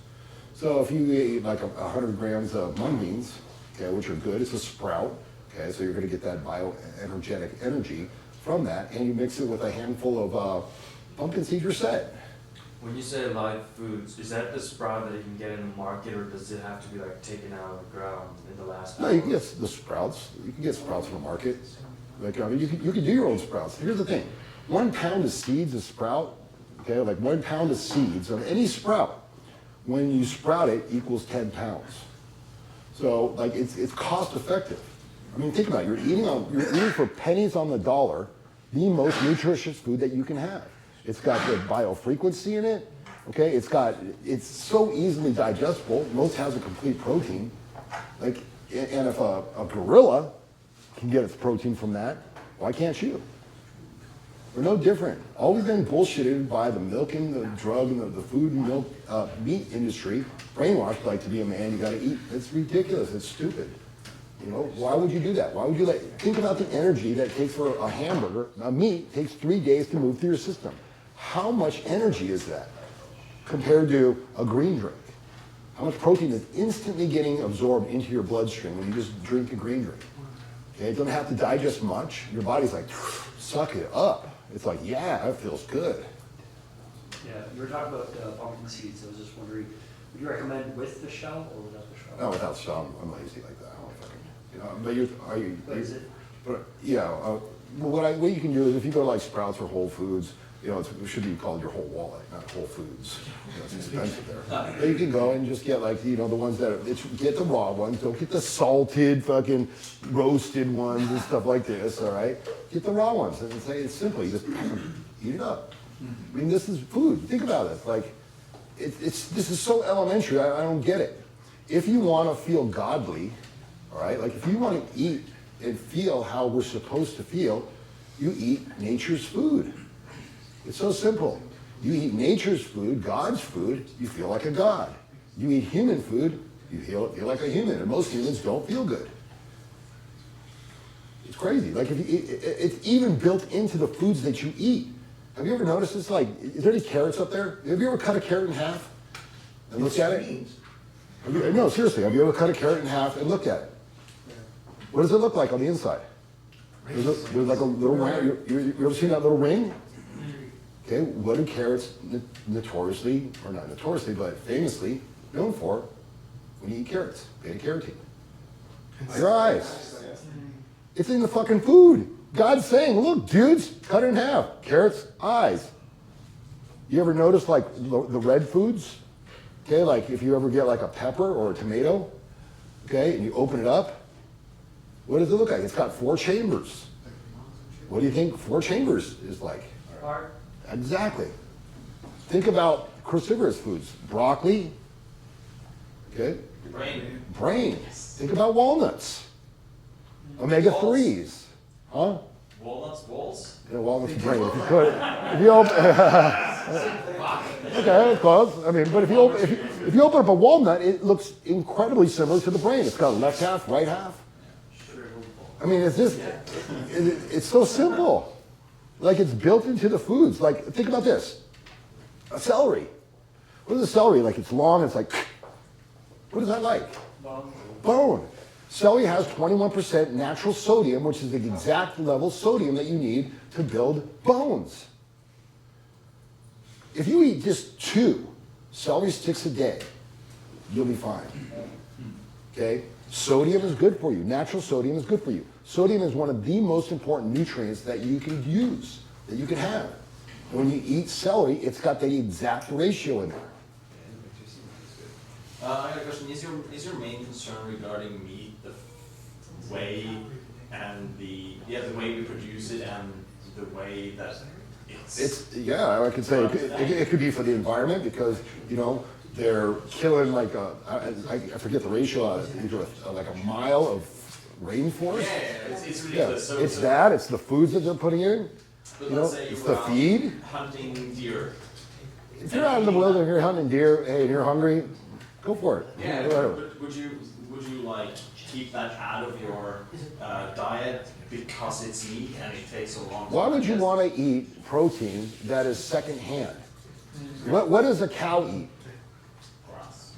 A: So if you eat like 100 grams of mung beans, okay, which are good, it's a sprout, okay, so you're going to get that bioenergetic energy from that, and you mix it with a handful of pumpkin seeds, you're set.
E: When you say live foods, is that the sprout that you can get in the market, or does it have to be like taken out of the ground in the last
A: No, you can get the sprouts. You can get sprouts from the market. Like you can do your own sprouts. Here's the thing: 1 pound of seeds, a sprout, okay, like 1 pound of seeds of any sprout, when you sprout it, equals 10 pounds. So like it's cost effective. I mean, think about it. You're eating for pennies on the dollar the most nutritious food that you can have. It's got the biofrequency in it, okay? It's so easily digestible. Most has a complete protein. And if a gorilla can get its protein from that, why can't you? We're no different. All we've been bullshitted by the milking, the drug, and the food and milk meat industry, brainwashed like to be a man, you gotta eat. It's ridiculous, it's stupid. Why would you do that? Why would you think about the energy that it takes for a hamburger, a meat, takes 3 days to move through your system. How much energy is that compared to a green drink? How much protein is instantly getting absorbed into your bloodstream when you just drink a green drink? Okay, it doesn't have to digest much. Your body's like, suck it up. It's like, yeah, that feels good.
G: Yeah, you were talking about pumpkin seeds. I was just wondering, would you recommend with the shell or without the shell?
A: No, without shell, I'm lazy like that. I don't fucking, but are you?
G: But is it?
A: But yeah, what you can do is if you go to like Sprouts or Whole Foods, it should be called your whole wallet, not Whole Foods. It's expensive there. But you can go and just get like, the ones get the raw ones. Don't get the salted, fucking roasted ones and stuff like this, all right? Get the raw ones and say it's simple. You just eat it up. I mean, this is food. Think about it. Like, this is so elementary. I don't get it. If you want to feel godly, all right, like if you want to eat and feel how we're supposed to feel, You eat nature's food. It's so simple. You eat nature's food, God's food, you feel like a god. You eat human food, you feel like a human. And most humans don't feel good. It's crazy. Like it's even built into the foods that you eat. Have you ever noticed this? Like, is there any carrots up there? Have you ever cut a carrot in half and looked at it? No, seriously. Have you ever cut a carrot in half and looked at it? What does it look like on the inside? There's like a little ring. You ever seen that little ring? Okay, what are carrots notoriously, or not notoriously, but famously known for when you eat carrots? Beta-carotene. Your eyes. It's in the fucking food. God's saying, look, dudes, cut it in half. Carrots, eyes. You ever notice like the red foods? Okay, like if you ever get like a pepper or a tomato, okay, and you open it up, what does it look like? It's got 4 chambers. What do you think 4 chambers is like?
F: Heart.
A: Exactly. Think about cruciferous foods. Broccoli, okay? Brain. Think about walnuts. Omega-3s. Huh?
B: Walnuts, balls?
A: Yeah, walnuts and brain, if you could. If you open, okay, that's close. I mean, but if you open up a walnut, it looks incredibly similar to the brain. It's got a left half, right half. I mean, it's so simple. Like it's built into the foods. Like, think about this. A celery. What is a celery? Like it's long, it's like, what is that like? Bone. Celery has 21% natural sodium, which is the exact level of sodium that you need to build bones. If you eat just 2 celery sticks a day, you'll be fine. Okay? Sodium is good for you. Natural sodium is good for you. Sodium is one of the most important nutrients that you can use, that you can have. When you eat celery, it's got the exact ratio in there.
B: I got a question. Is your main concern regarding meat the way and the way we produce it and the way that it's
A: yeah, I could say it could be for the environment because, you know, they're killing like I forget the ratio, like a mile of rainforest.
B: Yeah, it's ridiculous.
A: Yeah. It's that, it's the foods that they're putting in,
B: But
A: you know,
B: let's say
A: it's
B: you
A: the
B: were out
A: feed.
B: hunting deer.
A: If you're out in the wilderness, you're hunting deer, hey, and you're hungry, go for it.
B: Yeah,
A: go ahead.
B: but would you like keep that out of your diet because it's meat and it takes so long?
A: Why would you want to eat protein that is secondhand? What does a cow eat?
B: Grass.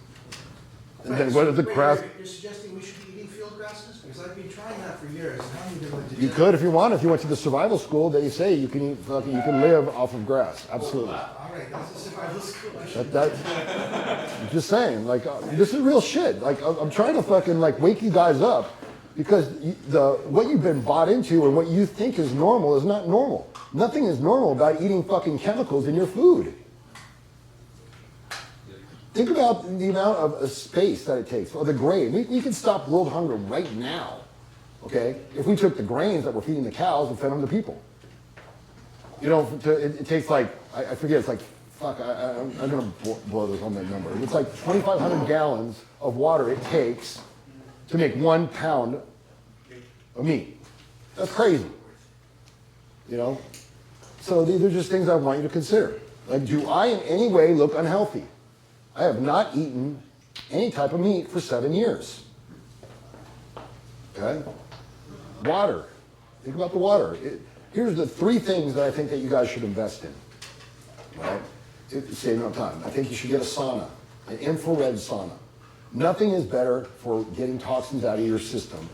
A: And then what does the grass?
D: You're suggesting we should be eating field grasses? Because I've been trying that for years, and I haven't been able to do
A: You
D: that.
A: could if you want. If you went to the survival school, they say you can eat fucking, you can live off of grass. Absolutely.
D: All right, that's a survival school. I should-
A: I'm just saying, like, this is real shit. Like, I'm trying to fucking like wake you guys up because what you've been bought into and what you think is normal is not normal. Nothing is normal about eating fucking chemicals in your food. Think about the amount of space that it takes, or the grain. We can stop world hunger right now, okay? If we took the grains that we're feeding the cows and fed them to people. You know, it takes like, I forget, it's like, fuck, I'm gonna blow this on that number. It's like 2,500 gallons of water it takes to make 1 pound of meat. That's crazy, you know? So these are just things I want you to consider. Like, do I in any way look unhealthy? I have not eaten any type of meat for 7 years. Okay? Water. Think about the water. Here's the 3 things that I think that you guys should invest in. Right? Saving up time. I think you should get a sauna, an infrared sauna. Nothing is better for getting toxins out of your system,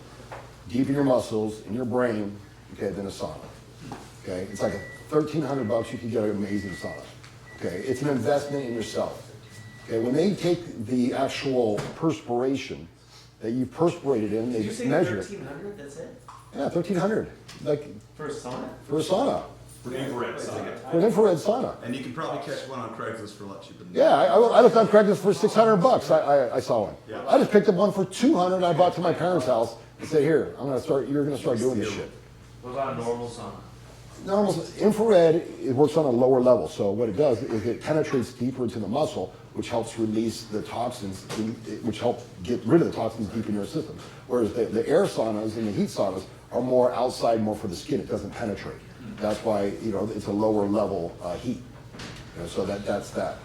A: deep in your muscles, in your brain, okay, than a sauna. Okay? It's like $1,300 you can get an amazing sauna. Okay? It's an investment in yourself. Okay, when they take the actual perspiration that you've perspirated in, they measure it.
G: 1,300, that's it?
A: Yeah, 1,300. Like
G: For a sauna?
A: for a sauna,
B: For infrared
A: for an infrared sauna.
H: And you can probably catch one on Craigslist for a lot cheaper than
A: Yeah, I looked on Craigslist for $600. I saw one.
H: Yeah.
A: I just picked up one for $200. I bought to my parents' house and said, "Here, you're gonna start doing this shit."
E: What about a normal sauna?
A: Normal infrared, it works on a lower level. So what it does is it penetrates deeper into the muscle, which helps release the toxins, which help get rid of the toxins deep in your system. Whereas the air saunas and the heat saunas are more outside, more for the skin. It doesn't penetrate. That's why, you know, it's a lower level heat. You know, so that's that.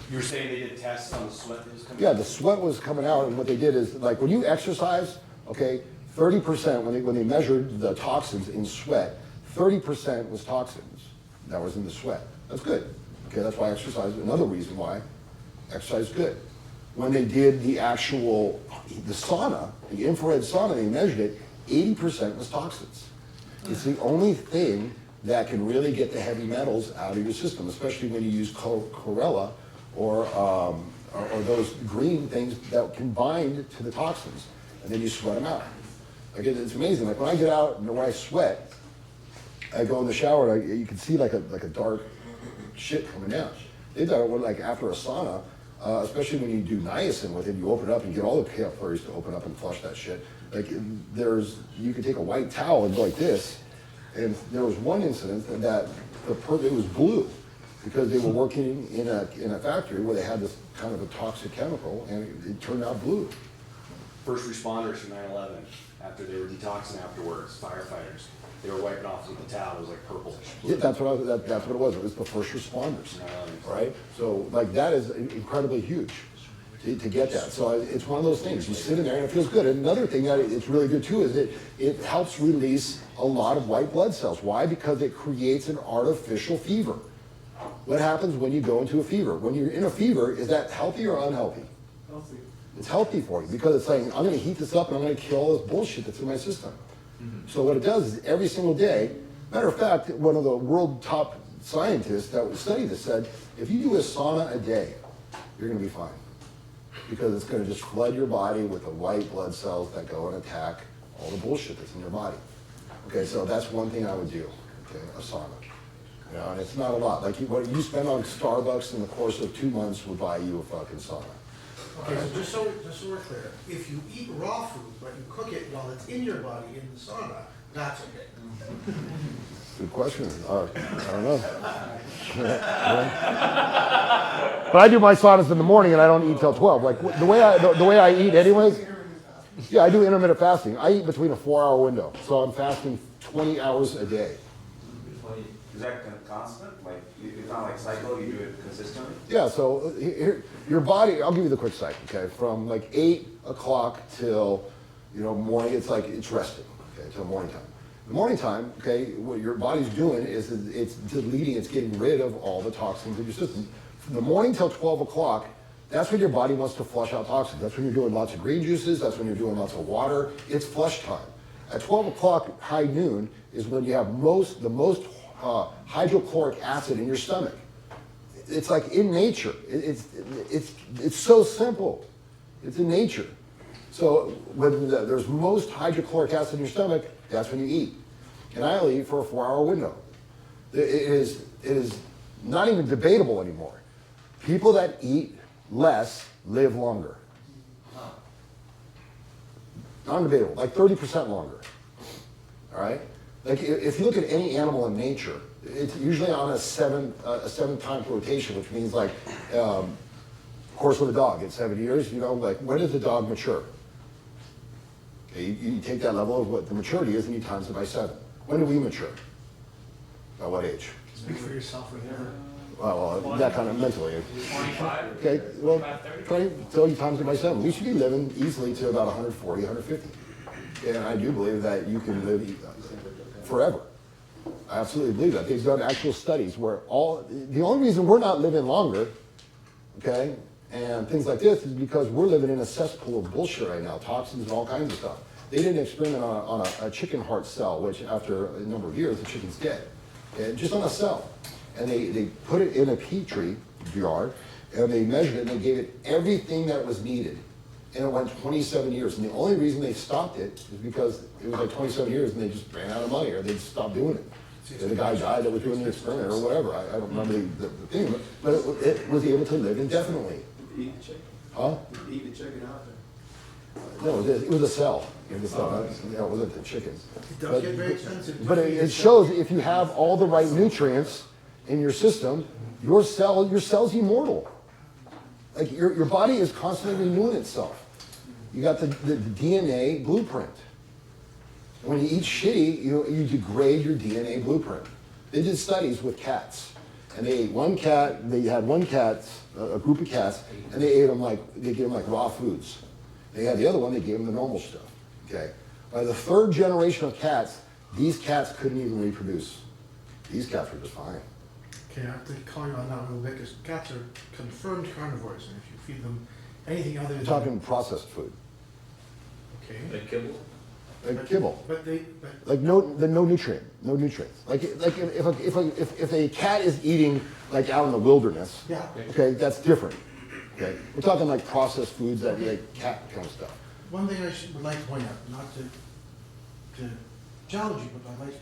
B: You were saying they did tests on the sweat that was coming
A: Yeah,
B: out?
A: the sweat was coming out, and what they did is, like, when you exercise, okay, 30%, when they measured the toxins in sweat, 30% was toxins that was in the sweat. That's good. Okay, that's why exercise, another reason why exercise is good. When they did the sauna, the infrared sauna, they measured it, 80% was toxins. It's the only thing that can really get the heavy metals out of your system, especially when you use chlorella or those green things that can bind to the toxins, and then you sweat them out. Like, it's amazing. Like, when I get out and when I sweat, I go in the shower and you can see like a dark shit coming down. They thought it was like after a sauna, especially when you do niacin with it, you open it up and get all the capillaries to open up and flush that shit. Like, you could take a white towel and go like this, and there was one incident that it was blue because they were working in a factory where they had this kind of a toxic chemical, and it turned out blue.
B: First responders from 9/11, after they were detoxing afterwards, firefighters, they were wiping off with the towel. It was like purple.
A: Yeah, that's what it was. It was the first responders, right? So, like, that is incredibly huge to get that. So it's one of those things. You sit in there and it feels good. And another thing that it's really good too is it helps release a lot of white blood cells. Why? Because it creates an artificial fever. What happens when you go into a fever? When you're in a fever, is that healthy or unhealthy?
C: Healthy.
A: It's healthy for you because it's saying, I'm going to heat this up and I'm going to kill all this bullshit that's in my system. So what it does is every single day, matter of fact, one of the world top scientists that studied this said, if you do a sauna a day, you're going to be fine. Because it's going to just flood your body with the white blood cells that go and attack all the bullshit that's in your body. Okay, so that's one thing I would do, okay, a sauna. You know, and it's not a lot. Like, what you spend on Starbucks in the course of 2 months would buy you a fucking sauna.
D: Okay, so just so we're clear, if you eat raw food, but you cook it while it's in your body in the sauna, that's okay.
A: Good question. I don't know. But I do my saunas in the morning and I don't eat till 12. Like, the way I eat anyways, yeah, I do intermittent fasting. I eat between a 4-hour window. So I'm fasting 20 hours a day.
B: Is that constant? Like, it's not like cycle, you do it consistently?
A: Yeah, so here, your body, I'll give you the quick cycle, okay? From like 8 o'clock till, morning, it's resting, okay, till morning time. The morning time, okay, what your body's doing is it's deleting, it's getting rid of all the toxins in your system. From the morning till 12 o'clock, that's when your body wants to flush out toxins. That's when you're doing lots of green juices, that's when you're doing lots of water. It's flush time. At 12 o'clock, high noon, is when you have the most hydrochloric acid in your stomach. It's like in nature. It's so simple. It's in nature. So when there's most hydrochloric acid in your stomach, that's when you eat. And I only eat for a 4-hour window. It is not even debatable anymore. People that eat less live longer. Non-debatable, like 30% longer. All right? Like, if you look at any animal in nature, it's usually on a seven-time rotation, which means, like, of course, with a dog, it's 7 years. Like, when does the dog mature? Okay, you take that level of what the maturity is and you times it by 7. When do we mature? At what age?
C: Speak for yourself right now.
A: Well, that kind of mentally.
F: 25.
A: Okay, well,
F: 30.
A: so you times it by 7. We should be living easily to about 140, 150. And I do believe that you can live forever. I absolutely believe that. They've done actual studies where the only reason we're not living longer, okay, and things like this is because we're living in a cesspool of bullshit right now, toxins and all kinds of stuff. They did an experiment on a chicken heart cell, which after a number of years, the chicken's dead. Okay, just on a cell. And they put it in a petri jar, and they measured it, and they gave it everything that was needed. And it went 27 years. And the only reason they stopped it is because it was like 27 years and they just ran out of money, or they just stopped doing it. The guy died that was doing the experiment or whatever. I don't remember the thing, but it was able to live indefinitely.
C: Eat the chicken?
A: Huh?
C: Eat the chicken out there?
A: No, it was a cell. It wasn't the chicken.
D: It does get very expensive.
A: But it shows if you have all the right nutrients in your system, your cell's immortal. Like, your body is constantly renewing itself. You got the DNA blueprint. When you eat shitty, you degrade your DNA blueprint. They did studies with cats, and they ate one cat. They had one cat, a group of cats, and they gave them like raw foods. They had the other one. They gave them the normal stuff. Okay. By the third generation of cats, these cats couldn't even reproduce. These cats were just fine.
D: Okay, I have to call you on that a little bit, because cats are confirmed carnivores, and if you feed them anything other
A: We're
D: than...
A: talking processed food,
D: Okay.
B: Like kibble?
A: like kibble.
D: But
A: Like no nutrients. Like if a cat is eating like out in the wilderness,
D: yeah,
A: okay, that's different. Okay, we're talking like processed foods that like cat kind of stuff.
D: one thing would like to point out, not to challenge you, but I'd like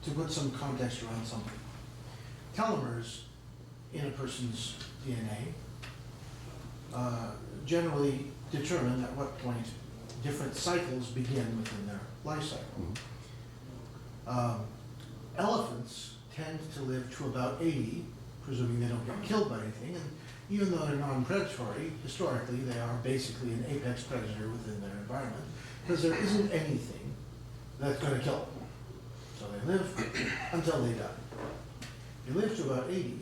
D: to put some context around something. Telomeres in a person's DNA generally determine at what point different cycles begin within their life cycle. Elephants tend to live to about 80, presuming they don't get killed by anything, and even though they're non-predatory, historically they are basically an apex predator within their environment, because there isn't anything that's going to kill them. So they live until they die. They live to about 80,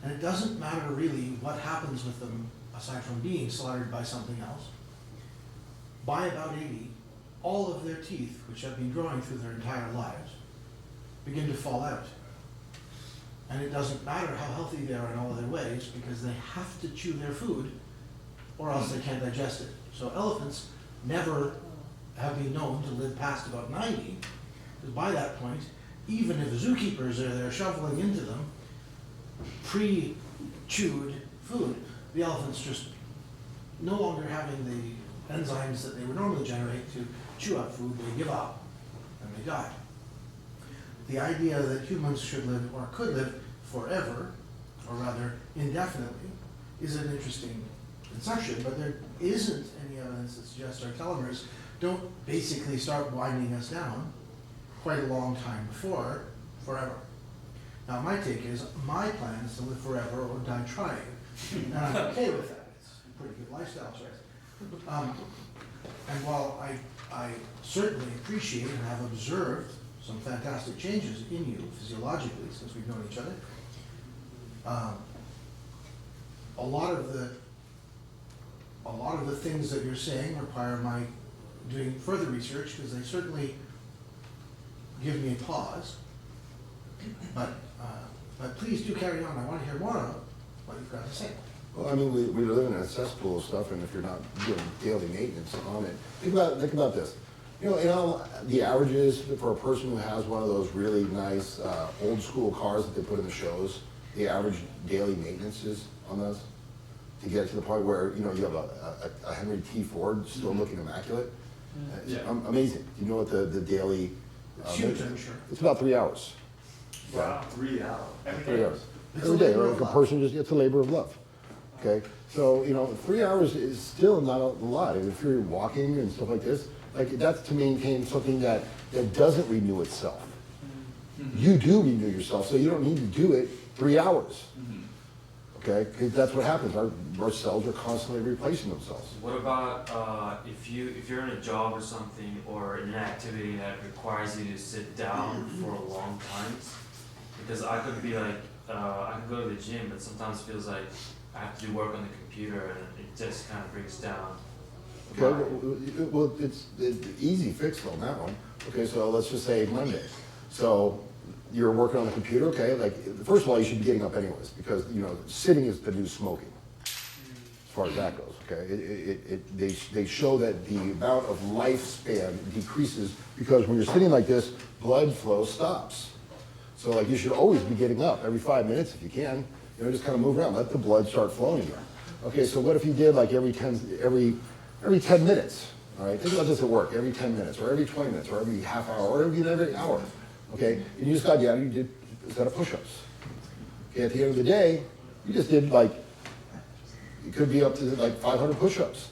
D: and it doesn't matter really what happens with them aside from being slaughtered by something else. By about 80, all of their teeth, which have been growing through their entire lives, begin to fall out. And it doesn't matter how healthy they are in all of their ways, because they have to chew their food or else they can't digest it. So elephants never have been known to live past about 90, because by that point, even if zookeepers are there shoveling into them pre-chewed food, the elephants just no longer having the enzymes that they would normally generate to chew up food, they give up and they die. The idea that humans should live or could live forever, or rather indefinitely, is an interesting conception, but there isn't any evidence that suggests our telomeres don't basically start winding us down quite a long time before forever. Now my take is, my plan is to live forever or die trying, and I'm okay with that. It's a pretty good lifestyle choice. And while I certainly appreciate and have observed some fantastic changes in you physiologically since we've known each other, a lot of the things that you're saying require my doing further research, because they certainly give me a pause. But please do carry on. I want to hear more of what you've got to say.
A: Well, I mean, we live in a cesspool of stuff, and if you're not doing daily maintenance on it, think about this. You know, the averages for a person who has one of those really nice old school cars that they put in the shows, the average daily maintenance is on those to get to the point where, you know, you have a Henry T. Ford still looking immaculate. It's amazing. You know what the daily
D: It's huge, I'm sure.
A: It's about 3 hours.
B: Wow, 3 hours.
A: 3 hours.
D: It's
A: Every
D: a
A: day,
D: labor
A: or
D: of
A: like a
D: love.
A: person just gets a labor of love. Okay, so you know, 3 hours is still not a lot. And if you're walking and stuff like this, like that's to maintain something that doesn't renew itself. You do renew yourself, so you don't need to do it 3 hours. Okay, because that's what happens. Our cells are constantly replacing themselves.
E: What about if you're in a job or something, or in an activity that requires you to sit down for a long time? Because I could be like, I could go to the gym, but sometimes it feels like I have to do work on the computer, and it just kind of brings down.
A: Okay, well, it's the easy fix on that one. Okay, so let's just say Monday. So you're working on the computer, okay? Like, first of all, you should be getting up anyways, because you know sitting is the new smoking, as far as that goes. Okay, they show that the amount of lifespan decreases because when you're sitting like this, blood flow stops. So like you should always be getting up every 5 minutes if you can. You know, just kind of move around, let the blood start flowing again. Okay, so what if you did like every 10 minutes? All right, think about this at work, every 10 minutes, or every 20 minutes, or every half hour, or every hour. Okay, and you just got down and you did a set of push-ups. Okay, at the end of the day, you just did like, it could be up to like 500 push-ups.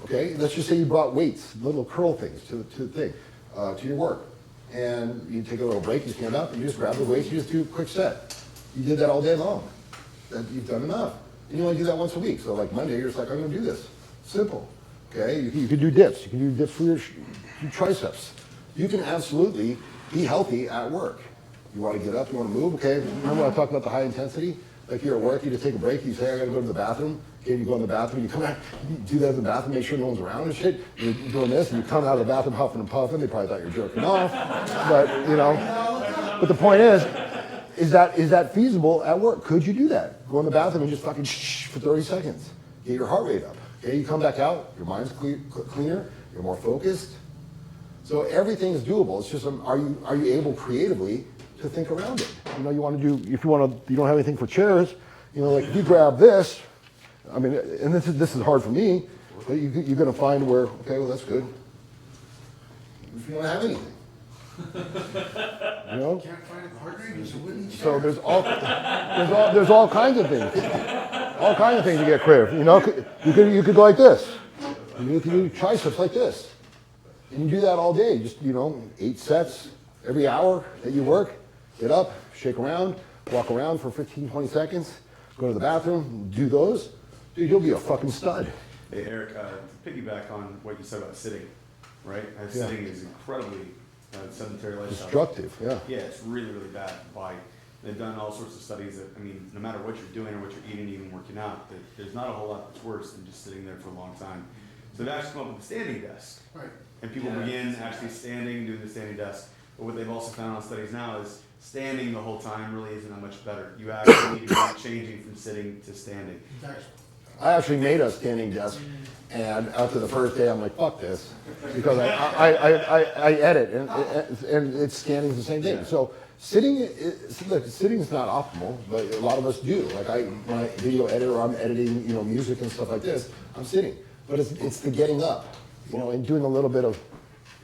A: Okay, let's just say you brought weights, little curl things to the thing, to your work. And you take a little break, you stand up, and you just grab the weights, you just do a quick set. You did that all day long. That you've done enough. And you only do that once a week. So like Monday, you're just like, I'm gonna do this. Simple. Okay, you can do dips. You can do dips for your triceps. You can absolutely be healthy at work. You want to get up, you want to move, okay? Remember when I talked about the high intensity? Like you're at work, you just take a break, you say, I gotta go to the bathroom. Okay, you go in the bathroom, you come out, you do that in the bathroom, make sure no one's around and shit. You're doing this, and you come out of the bathroom huffing and puffing. They probably thought you were jerking off, but you know. But the point is that feasible at work? Could you do that? Go in the bathroom and just fucking shh for 30 seconds. Get your heart rate up. Okay, you come back out, your mind's cleaner, you're more focused. So everything is doable. It's just, are you able creatively to think around it? You know, you want to do, if you want to, you don't have anything for chairs, you know, like if you grab this, I mean, and this is hard for me, but you're going to find where, okay, well, that's good. If you don't have anything. You know?
D: Can't find a partner, use a wooden chair.
A: So there's all kinds of things. All kinds of things to get creative. You know, you could go like this. You can do triceps like this. And you do that all day. Just, you know, 8 sets every hour that you work. Get up, shake around, walk around for 15, 20 seconds, go to the bathroom, do those. Dude, you'll be a fucking stud.
I: Hey, Eric, to piggyback on what you said about sitting, right? Sitting is incredibly sedentary lifestyle.
A: Destructive, yeah.
I: Yeah, it's really, really bad for the body. They've done all sorts of studies that, I mean, no matter what you're doing or what you're eating, even working out, there's not a whole lot that's worse than just sitting there for a long time. So they've actually come up with a standing desk.
D: Right.
I: And people begin actually standing, doing the standing desk. But what they've also found on studies now is standing the whole time really isn't that much better. You actually need to be changing from sitting to standing.
A: I actually made a standing desk, and after the first day, I'm like, fuck this, because I edit, and it's standing the same thing. So sitting is not optimal, but a lot of us do. Like when I video edit or I'm editing, you know, music and stuff like this, I'm sitting. But it's the getting up, you know, and doing a little bit of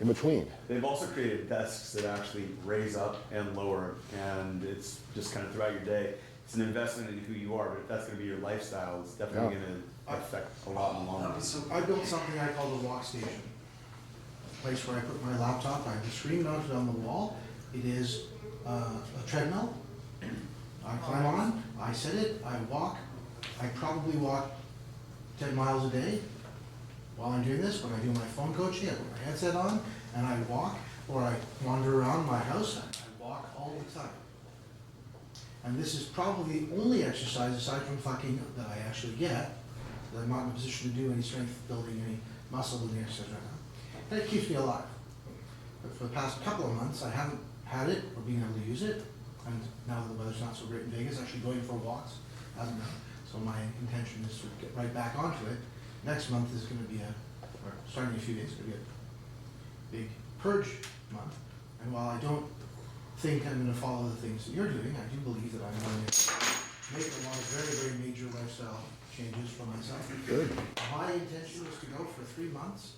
A: in between.
I: They've also created desks that actually raise up and lower, and it's just kind of throughout your day. It's an investment in who you are, but if that's going to be your lifestyle, it's definitely going to affect a lot in the long run.
D: So I built something I call the walk station. A place where I put my laptop, I have the screen mounted on the wall. It is a treadmill. I climb on, I set it, I walk. I probably walk 10 miles a day. While I'm doing this, when I do my phone coaching, I put my headset on and I walk, or I wander around my house and I walk all the time. And this is probably the only exercise aside from fucking that I actually get, that I'm not in a position to do any strength building, any muscle building exercise right now. And it keeps me alive. But for the past couple of months, I haven't had it or been able to use it. And now that the weather's not so great in Vegas, actually going for walks hasn't been. So my intention is to get right back onto it. Next month is going to be or starting in a few days, it's going to be a big purge month. And while I don't think I'm going to follow the things that you're doing, I do believe that I'm going to make a lot of very, very major lifestyle changes for myself.
A: Good.
D: My intention is to go for 3 months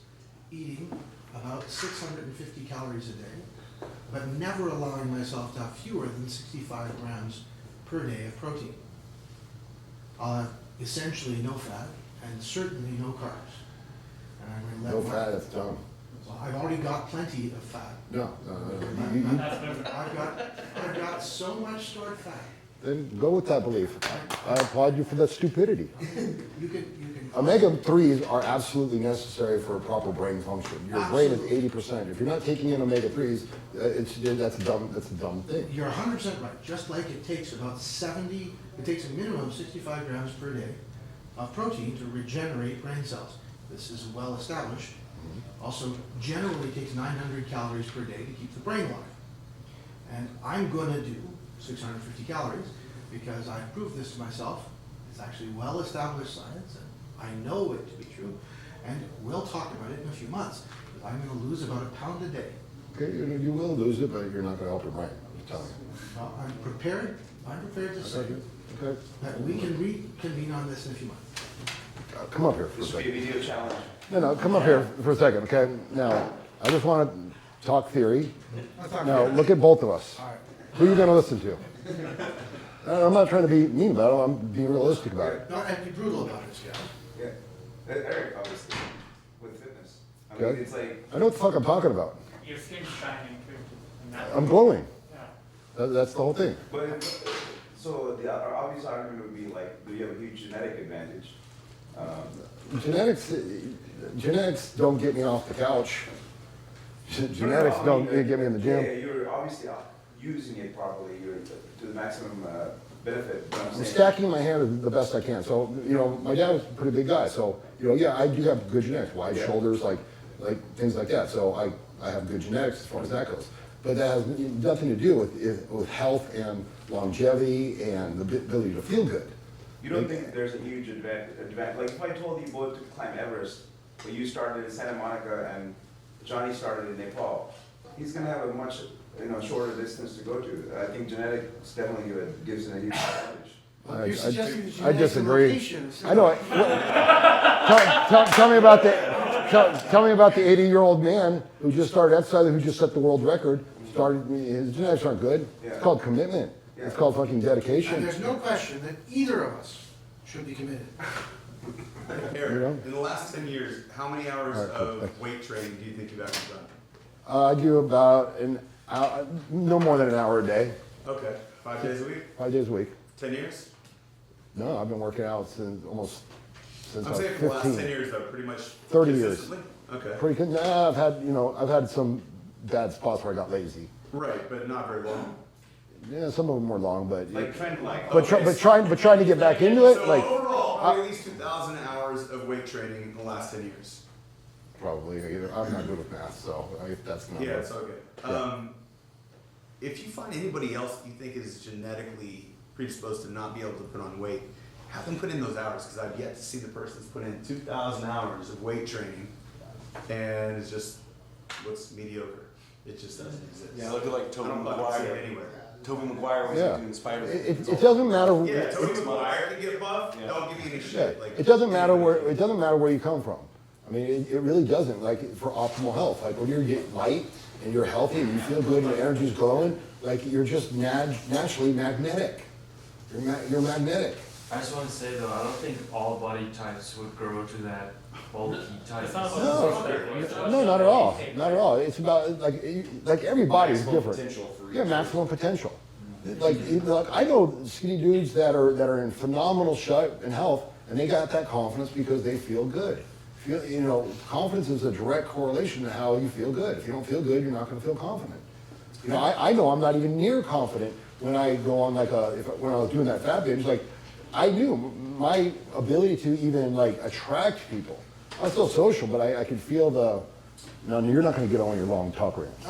D: eating about 650 calories a day, but never allowing myself to have fewer than 65 grams per day of protein. I'll have essentially no fat and certainly no carbs. And I'm going to
A: No
D: let
A: fat, that's dumb.
D: Well, I've already got plenty of fat.
A: No.
D: I've got so much stored fat.
A: Then go with that belief. I applaud you for that stupidity.
D: You can.
A: Omega-3s are absolutely necessary for a proper brain function. Your brain is 80%. If you're not taking in omega-3s, that's a dumb thing.
D: You're 100% right. Just like it takes about it takes a minimum of 65 grams per day of protein to regenerate brain cells. This is well established. Also, generally takes 900 calories per day to keep the brain alive. And I'm going to do 650 calories because I've proved this to myself. It's actually well established science, and I know it to be true. And we'll talk about it in a few months. I'm going to lose about a pound a day.
A: Okay, you will lose it, but you're not going to help your brain. I'm telling you.
D: Well, I'm prepared to say
A: Okay.
D: that we can reconvene on this in a few months.
A: Come up here for a
B: This will be a
A: second.
B: video challenge.
A: No, come up here for a second, okay? Now, I just want to talk theory. Now, look at both of us.
D: All right.
A: Who are you going to listen to? I'm not trying to be mean about it. I'm being realistic about it.
D: Not and be brutal about it, Scott.
J: Yeah, Eric, obviously, with fitness. I mean,
A: Okay.
J: it's like,
A: I know what the fuck I'm talking about.
F: Your skin's shining too. And that's-
A: I'm glowing.
F: Yeah.
A: That's the whole thing.
J: but, so the obvious argument would be like, do you have a huge genetic advantage?
A: Genetics don't get me off the couch. Genetics don't get me in the gym.
J: Yeah, you're obviously using it properly. You're to the maximum benefit. But I'm
A: I'm
J: saying,
A: stacking my hand the best I can. So, my dad was a pretty big guy. So, yeah, I do have good genetics, wide shoulders, like things like that. So I have good genetics as far as that goes. But that has nothing to do with health and longevity and the ability to feel good.
J: you don't think there's a huge advantage? Like if I told you both to climb Everest, but you started in Santa Monica and Johnny started in Nepal, he's going to have a much shorter distance to go to. I think genetics definitely gives it a huge advantage.
A: I disagree. I know. Tell me about tell me about the 80-year-old man who just started exercising, who just set the world record. His genetics aren't good. It's called commitment.
J: Yeah.
A: It's called fucking dedication.
D: And there's no question that either of us should be committed.
I: Eric, in the last 10 years, how many hours of weight training do you think you've actually done?
A: I do about no more than an hour a day.
I: Okay, 5 days a week?
A: 5 days a week.
I: 10 years?
A: No, I've been working out since I
I: I'm
A: was
I: saying for the last 10
A: 15.
I: years though, pretty much
A: 30 years.
I: consistently? Okay.
A: Pretty good. Nah, I've had some bad spots where I got lazy.
I: Right, but not very long.
A: Yeah, some of them were long, but
J: Trend line.
A: trying to get back into it,
I: So
A: like
I: overall, probably at least 2,000 hours of weight training in the last 10 years.
A: probably either. I'm not good with math, so that's not.
I: Yeah, it's okay.
A: Yeah.
I: If you find anybody else that you think is genetically predisposed to not be able to put on weight, have them put in those hours, because I've yet to see the person that's put in 2,000 hours of weight training and it's just looks mediocre. It just doesn't exist.
K: Yeah, look at like
I: I
K: Toby
I: don't fucking see it
K: Maguire.
I: anywhere.
K: Toby Maguire was
A: Yeah.
K: doing Spider-Man.
A: It doesn't matter.
I: Yeah, Toby Maguire can get buff.
K: Yeah.
I: Don't give me any
A: Yeah,
I: shit. Like,
A: it doesn't matter where you come from. I mean, it really doesn't. Like for optimal health, like when you're light and you're healthy and you feel good and your energy's glowing, like you're just naturally magnetic. You're magnetic.
E: I just want to say though, I don't think all body types would grow to that bulky type.
F: It's not about
A: No, not at all. Not at all. It's about like every body is different.
K: Potential for
A: Yeah,
K: each.
A: maximum potential. Like I know skinny dudes that are in phenomenal shape and health, and they got that confidence because they feel good. Confidence is a direct correlation to how you feel good. If you don't feel good, you're not going to feel confident. I know I'm not even near confident when I go on when I was doing that fat binge. Like I knew my ability to even attract people. I was still social, but I could feel the. No, you're not going to get on your long talk rant.
B: You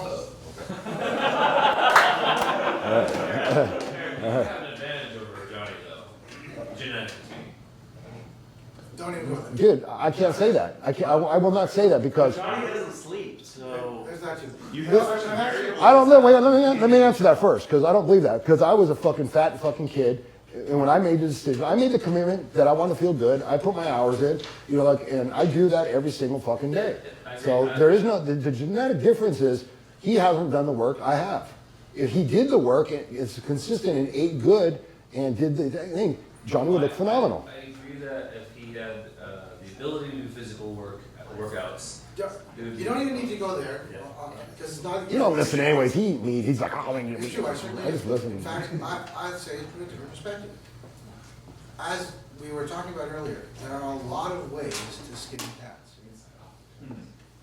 B: have an advantage over Johnny though, genetically.
D: Don't even go there.
A: Dude, I can't say that. I will not say that because
E: Johnny doesn't sleep, so.
D: There's that too.
I: you have
A: I don't know. Wait, let me answer that first because I don't believe that because I was a fucking fat fucking kid. And when I made the decision, I made the commitment that I want to feel good. I put my hours in, and I do that every single fucking day. So there is the genetic difference is he hasn't done the work I have. If he did the work, it's consistent and ate good and did the thing, Johnny would look phenomenal.
B: I agree that if he had the ability to do physical workouts.
D: You don't even need to go there, because it's not.
A: You don't listen anyways. He's like, oh,
D: It's true, I certainly
A: I just listen.
D: In fact, I'd say it from a different perspective. As we were talking about earlier, there are a lot of ways to skin cats.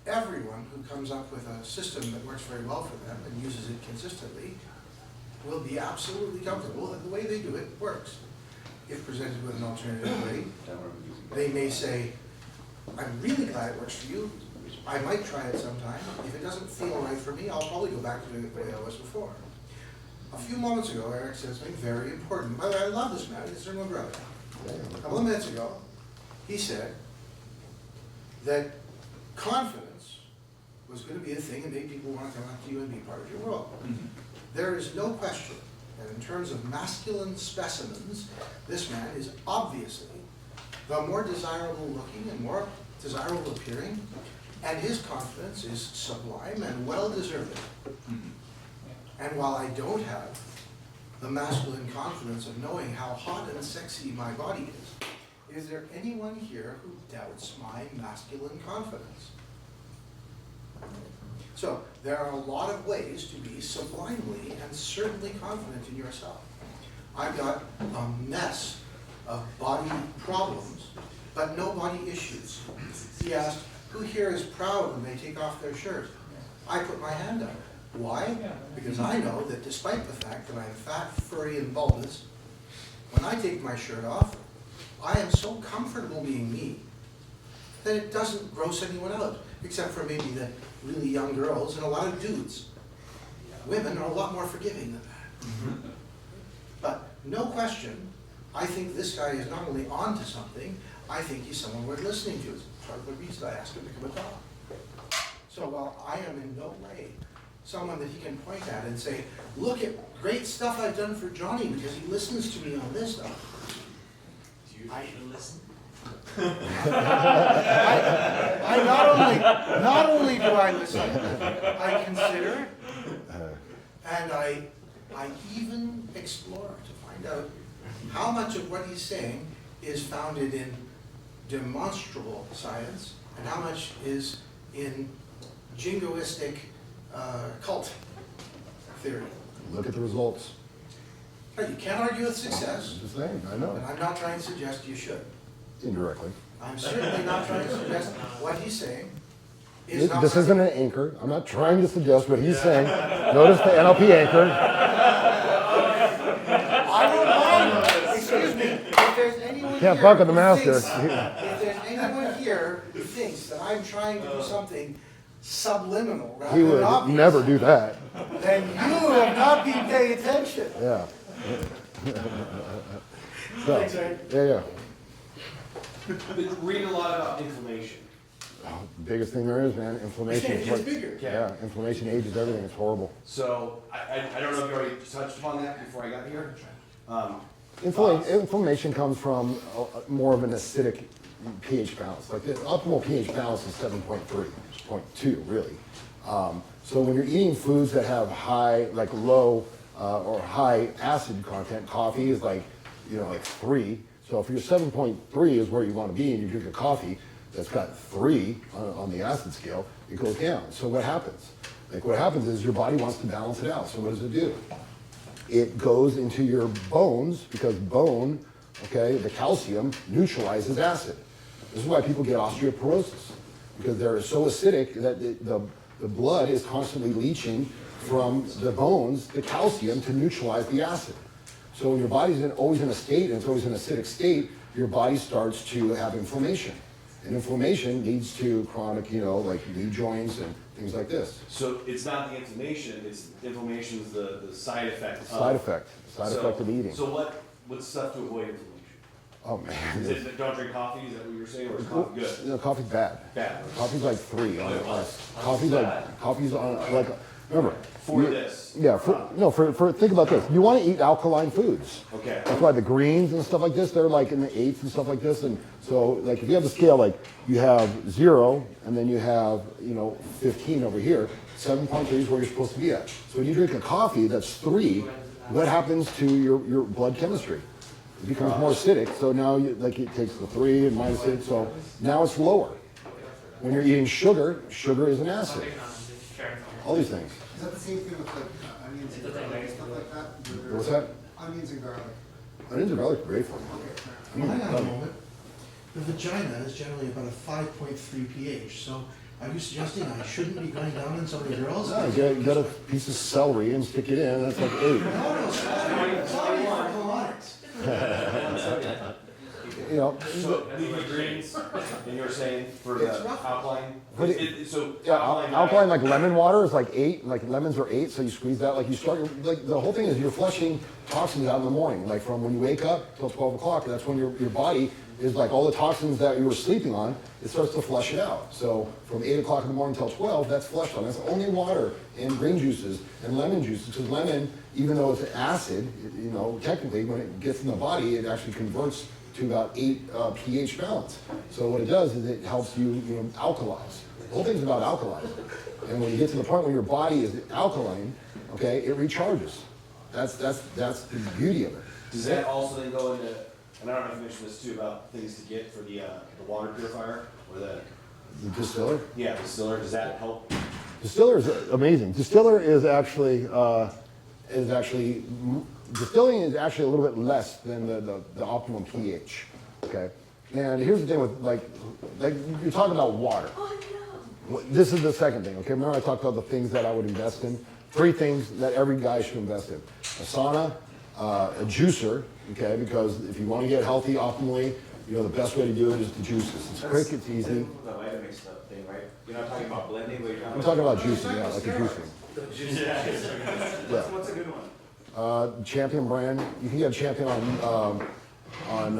D: Everyone who comes up with a system that works very well for them and uses it consistently will be absolutely comfortable that the way they do it works. If presented with an alternative way, they may say, I'm really glad it works for you. I might try it sometime. If it doesn't feel right for me, I'll probably go back to doing it the way I was before. A few moments ago, Eric said something very important. By the way, I love this man. He's my brother. A couple of minutes ago, he said that confidence was going to be a thing that made people want to come up to you and be part of your world. There is no question that in terms of masculine specimens, this man is obviously the more desirable looking and more desirable appearing, and his confidence is sublime and well-deserved. And while I don't have the masculine confidence of knowing how hot and sexy my body is there anyone here who doubts my masculine confidence? So, there are a lot of ways to be sublimely and certainly confident in yourself. I've got a mess of body problems, but no body issues. He asked, who here is proud when they take off their shirt? I put my hand up. Why? Because I know that despite the fact that I'm fat, furry, and bulbous, when I take my shirt off, I am so comfortable being me that it doesn't gross anyone out, except for maybe the really young girls and a lot of dudes. Women are a lot more forgiving than that. But no question, I think this guy is not only on to something, I think he's someone worth listening to. It's part of the reason I asked him to come and talk. So while I am in no way someone that he can point at and say, look at great stuff I've done for Johnny because he listens to me on this stuff.
B: Do you even listen?
D: I not only do I listen, I consider, and I even explore to find out how much of what he's saying is founded in demonstrable science and how much is in jingoistic cult theory.
A: Look at the results.
D: Right, you can't argue with success,
A: Just saying, I know.
D: and I'm not trying to suggest you should.
A: Indirectly.
D: I'm certainly not trying to suggest what he's saying is not.
A: This isn't an anchor. I'm not trying to suggest what he's saying. Notice the NLP anchor.
D: I don't mind. Excuse me. If there's anyone
A: Can't
D: here
A: fuck with the
D: who
A: master.
D: thinks- if there's anyone here who thinks that I'm trying to do something subliminal rather
A: He
D: than
A: would
D: obvious,
A: never do that.
D: then you have not been paying attention.
A: Yeah. So,
D: Thanks, Ray.
A: yeah.
K: Read a lot about inflammation.
A: Biggest thing there is, man, inflammation.
D: It
A: is
D: gets
A: what-
D: bigger.
A: Yeah, inflammation ages everything. It's horrible.
K: So I don't know if you already touched upon that before I got here.
A: Inflammation comes from more of an acidic pH balance. Like the optimal pH balance is 7.3, 0.2 really. So when you're eating foods that have high, like low or high acid content, coffee is like, like 3. So if your 7.3 is where you want to be and you drink a coffee that's got 3 on the acid scale, it goes down. So what happens? Like what happens is your body wants to balance it out. So what does it do? It goes into your bones because bone, okay, the calcium neutralizes acid. This is why people get osteoporosis because they're so acidic that the blood is constantly leaching from the bones the calcium to neutralize the acid. So when your body's always in a state, and it's always in an acidic state, your body starts to have inflammation. And inflammation leads to chronic, like knee joints and things like this.
K: So it's not the inflammation, it's inflammation is the side effect.
A: Side effect of eating.
K: So what's stuff to avoid inflammation?
A: Oh man.
K: Is it don't drink coffee? Is that what you're saying, or is coffee good?
A: No, coffee's bad.
K: Bad.
A: Coffee's like 3 on
K: Okay.
A: coffee's on like remember.
K: For this.
A: Yeah, think about this. You want to eat alkaline foods.
K: Okay.
A: That's why the greens and stuff like this, they're like in the 8s and stuff like this. And so like if you have the scale, like you have 0 and then you have, 15 over here, 7.3 is where you're supposed to be at. So when you drink a coffee that's 3, what happens to your blood chemistry? It becomes more acidic. So now it takes the 3 and minus it. So now it's lower. When you're eating sugar is an acid. All these things.
C: Is that the same thing with like onions and garlic and stuff like that?
A: What's that?
C: Onions and garlic.
A: Onions and garlic are great for you.
D: Well, hang on a moment. The vagina is generally about a 5.3 pH, so are you suggesting I shouldn't be going down on somebody girls?
A: No, you get a piece of celery and stick it in, that's like 8.
D: No, sorry for colonics.
K: So leafy greens, and you're saying for the alkaline.
A: Alkaline like lemon water is like 8, like lemons are 8, so you squeeze that, like you start, like the whole thing is you're flushing toxins out in the morning, like from when you wake up till 12 o'clock, that's when your body is like all the toxins that you were sleeping on, it starts to flush it out. So from 8 o'clock in the morning till 12, that's flushed on. That's only water and green juices and lemon juices, because lemon, even though it's acid, technically when it gets in the body, it actually converts to about 8 pH balance. So what it does is it helps you, alkalize. The whole thing's about alkalizing. And when you get to the point where your body is alkaline, okay, it recharges. That's the beauty of it.
K: Does that also then go into, and I don't know if you mentioned this too, about things to get for the water purifier or the
A: distiller?
K: Yeah, distiller. Does that help?
A: Distiller is amazing. Distiller is actually distilling is actually a little bit less than the optimum pH. Okay, and here's the thing with like you're talking about water. This is the second thing, okay? Remember I talked about the things that I would invest in? 3 things that every guy should invest in. A sauna, a juicer, okay? Because if you want to get healthy optimally, you know, the best way to do it is to juice this. It's quick, it's easy.
J: The Vitamix stuff thing, right? You're not talking about blending, but you're
A: I'm talking about juicing, yeah, like a juicing.
J: What's a good one?
A: Champion brand. You can get a Champion on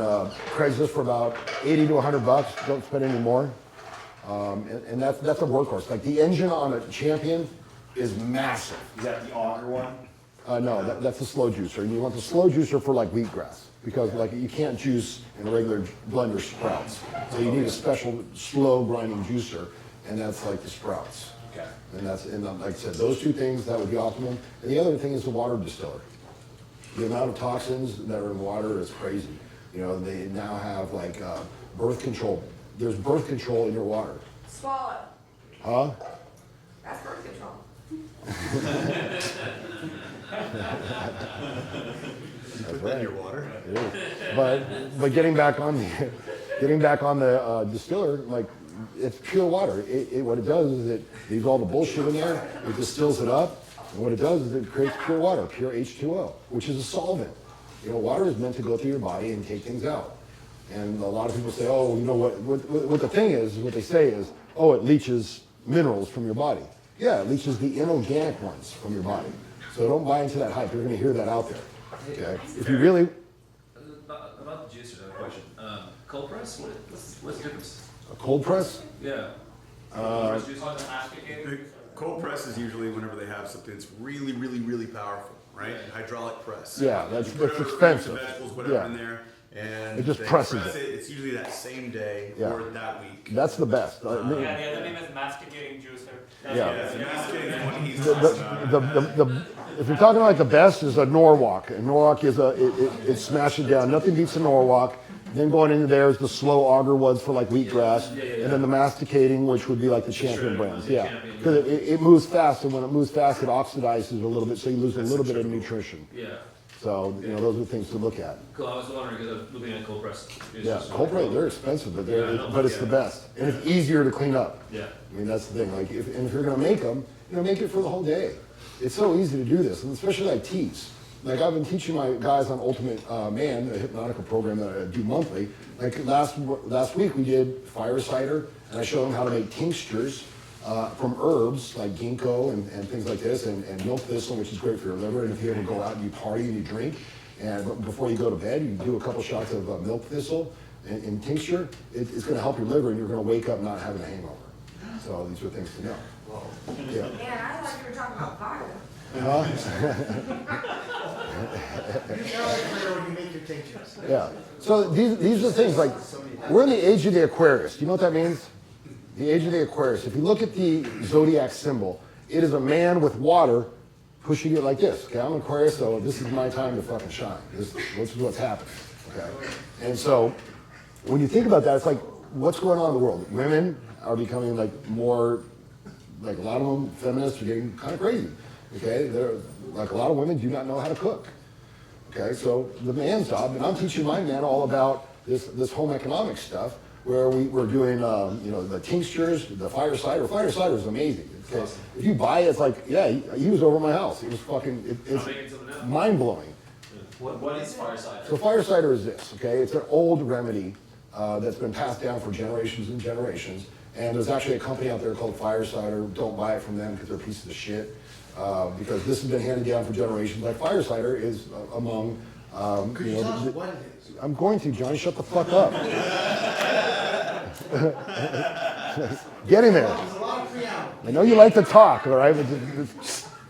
A: Craigslist for about 80 to 100 bucks. Don't spend any more. And that's a workhorse. Like the engine on a Champion is massive.
K: Is that the auger one?
A: No, that's a slow juicer. You want the slow juicer for like wheatgrass because like you can't juice in a regular blender sprouts. So you need a special slow grinding juicer, and that's like the sprouts.
K: Okay.
A: And like I said, those 2 things, that would be optimum. And the other thing is the water distiller. The amount of toxins that are in water is crazy. You know, they now have like birth control. There's birth control in your water.
L: Swallow.
A: Huh?
L: That's birth control.
A: That's
I: Put that in your water.
A: It is. But getting back on the distiller, like it's pure water. What it does is it leaves all the bullshit in there. It distills it up, and what it does is it creates pure water, pure H2O, which is a solvent. You know, water is meant to go through your body and take things out. And a lot of people say, oh, you know what the thing is, what they say is, oh, it leaches minerals from your body. Yeah, it leaches the inorganic ones from your body. So don't buy into that hype. You're going to hear that out there. Okay. If you really
M: about the juicer, I have a question. Cold press, what's the difference?
A: a cold press,
M: Yeah.
H: The cold press is usually whenever they have something that's really, really, really powerful, right? Hydraulic press.
A: yeah, that's
H: You put
A: expensive.
H: vegetables, whatever
A: Yeah.
H: in there, and
A: It just
H: they
A: presses
H: press
A: it.
H: It's usually that same day
A: Yeah.
H: or that week.
A: That's the best.
F: Yeah, the other name is masticating juicer.
A: Yeah.
H: So masticating is what he's
A: The,
H: talking about.
A: if you're talking like the best is a Norwalk. And Norwalk is it smashes down. Nothing beats a Norwalk. Then going into there is the slow auger ones for like wheatgrass. And then the masticating, which would be like the Champion brands. Yeah. Because it moves fast, and when it moves fast, it oxidizes a little bit, so you lose a little bit of nutrition.
M: Yeah.
A: So, you know, those are things to look at.
M: Cool. I was wondering because I was looking at cold press.
A: Yeah, cold press, they're expensive, but
M: Yeah, I know.
A: but it's the best. And it's easier to clean up.
M: Yeah.
A: I mean, that's the thing. Like, if you're gonna make them, you know, make it for the whole day. It's so easy to do this, and especially like teas. Like I've been teaching my guys on Ultimate Man, a Hypnotica program that I do monthly. Like last week we did fire cider, and I showed them how to make tinctures from herbs like ginkgo and things like this, and milk thistle, which is great for your liver. And if you ever go out and you party and you drink, and before you go to bed, you do a couple shots of milk thistle in tincture. It's going to help your liver, and you're going to wake up not having a hangover. So these are things to know. Yeah.
L: Man, I thought you were talking about fire.
A: Huh?
C: You tell it later when you make your tinctures.
A: Yeah. So these are things like, we're in the age of the Aquarius. Do you know what that means? The age of the Aquarius. If you look at the zodiac symbol, it is a man with water pushing it like this. Okay, I'm Aquarius, so this is my time to fucking shine. This is what's happening. Okay. And so when you think about that, it's like, what's going on in the world? Women are becoming like more, like a lot of them, feminists are getting kind of crazy. Okay, they're like a lot of women do not know how to cook. Okay, so the man's job, and I'm teaching my men all about this home economics stuff, where we're doing you know, the tinctures, the fire cider. Fire cider is amazing. Okay, if you buy it, it's like, yeah, he was over my house. It was fucking, it's mind blowing.
B: What is fire cider?
A: So fire cider is this. Okay, it's an old remedy that's been passed down for generations and generations. And there's actually a company out there called Fire Cider. Don't buy it from them because they're pieces of shit. Because this has been handed down for generations. Like fire cider is among,
C: Could you tell us what it is?
A: I'm going to, Johnny, shut the fuck up. Get in there.
C: There's a lot of preamble.
A: I know you like to talk, all right?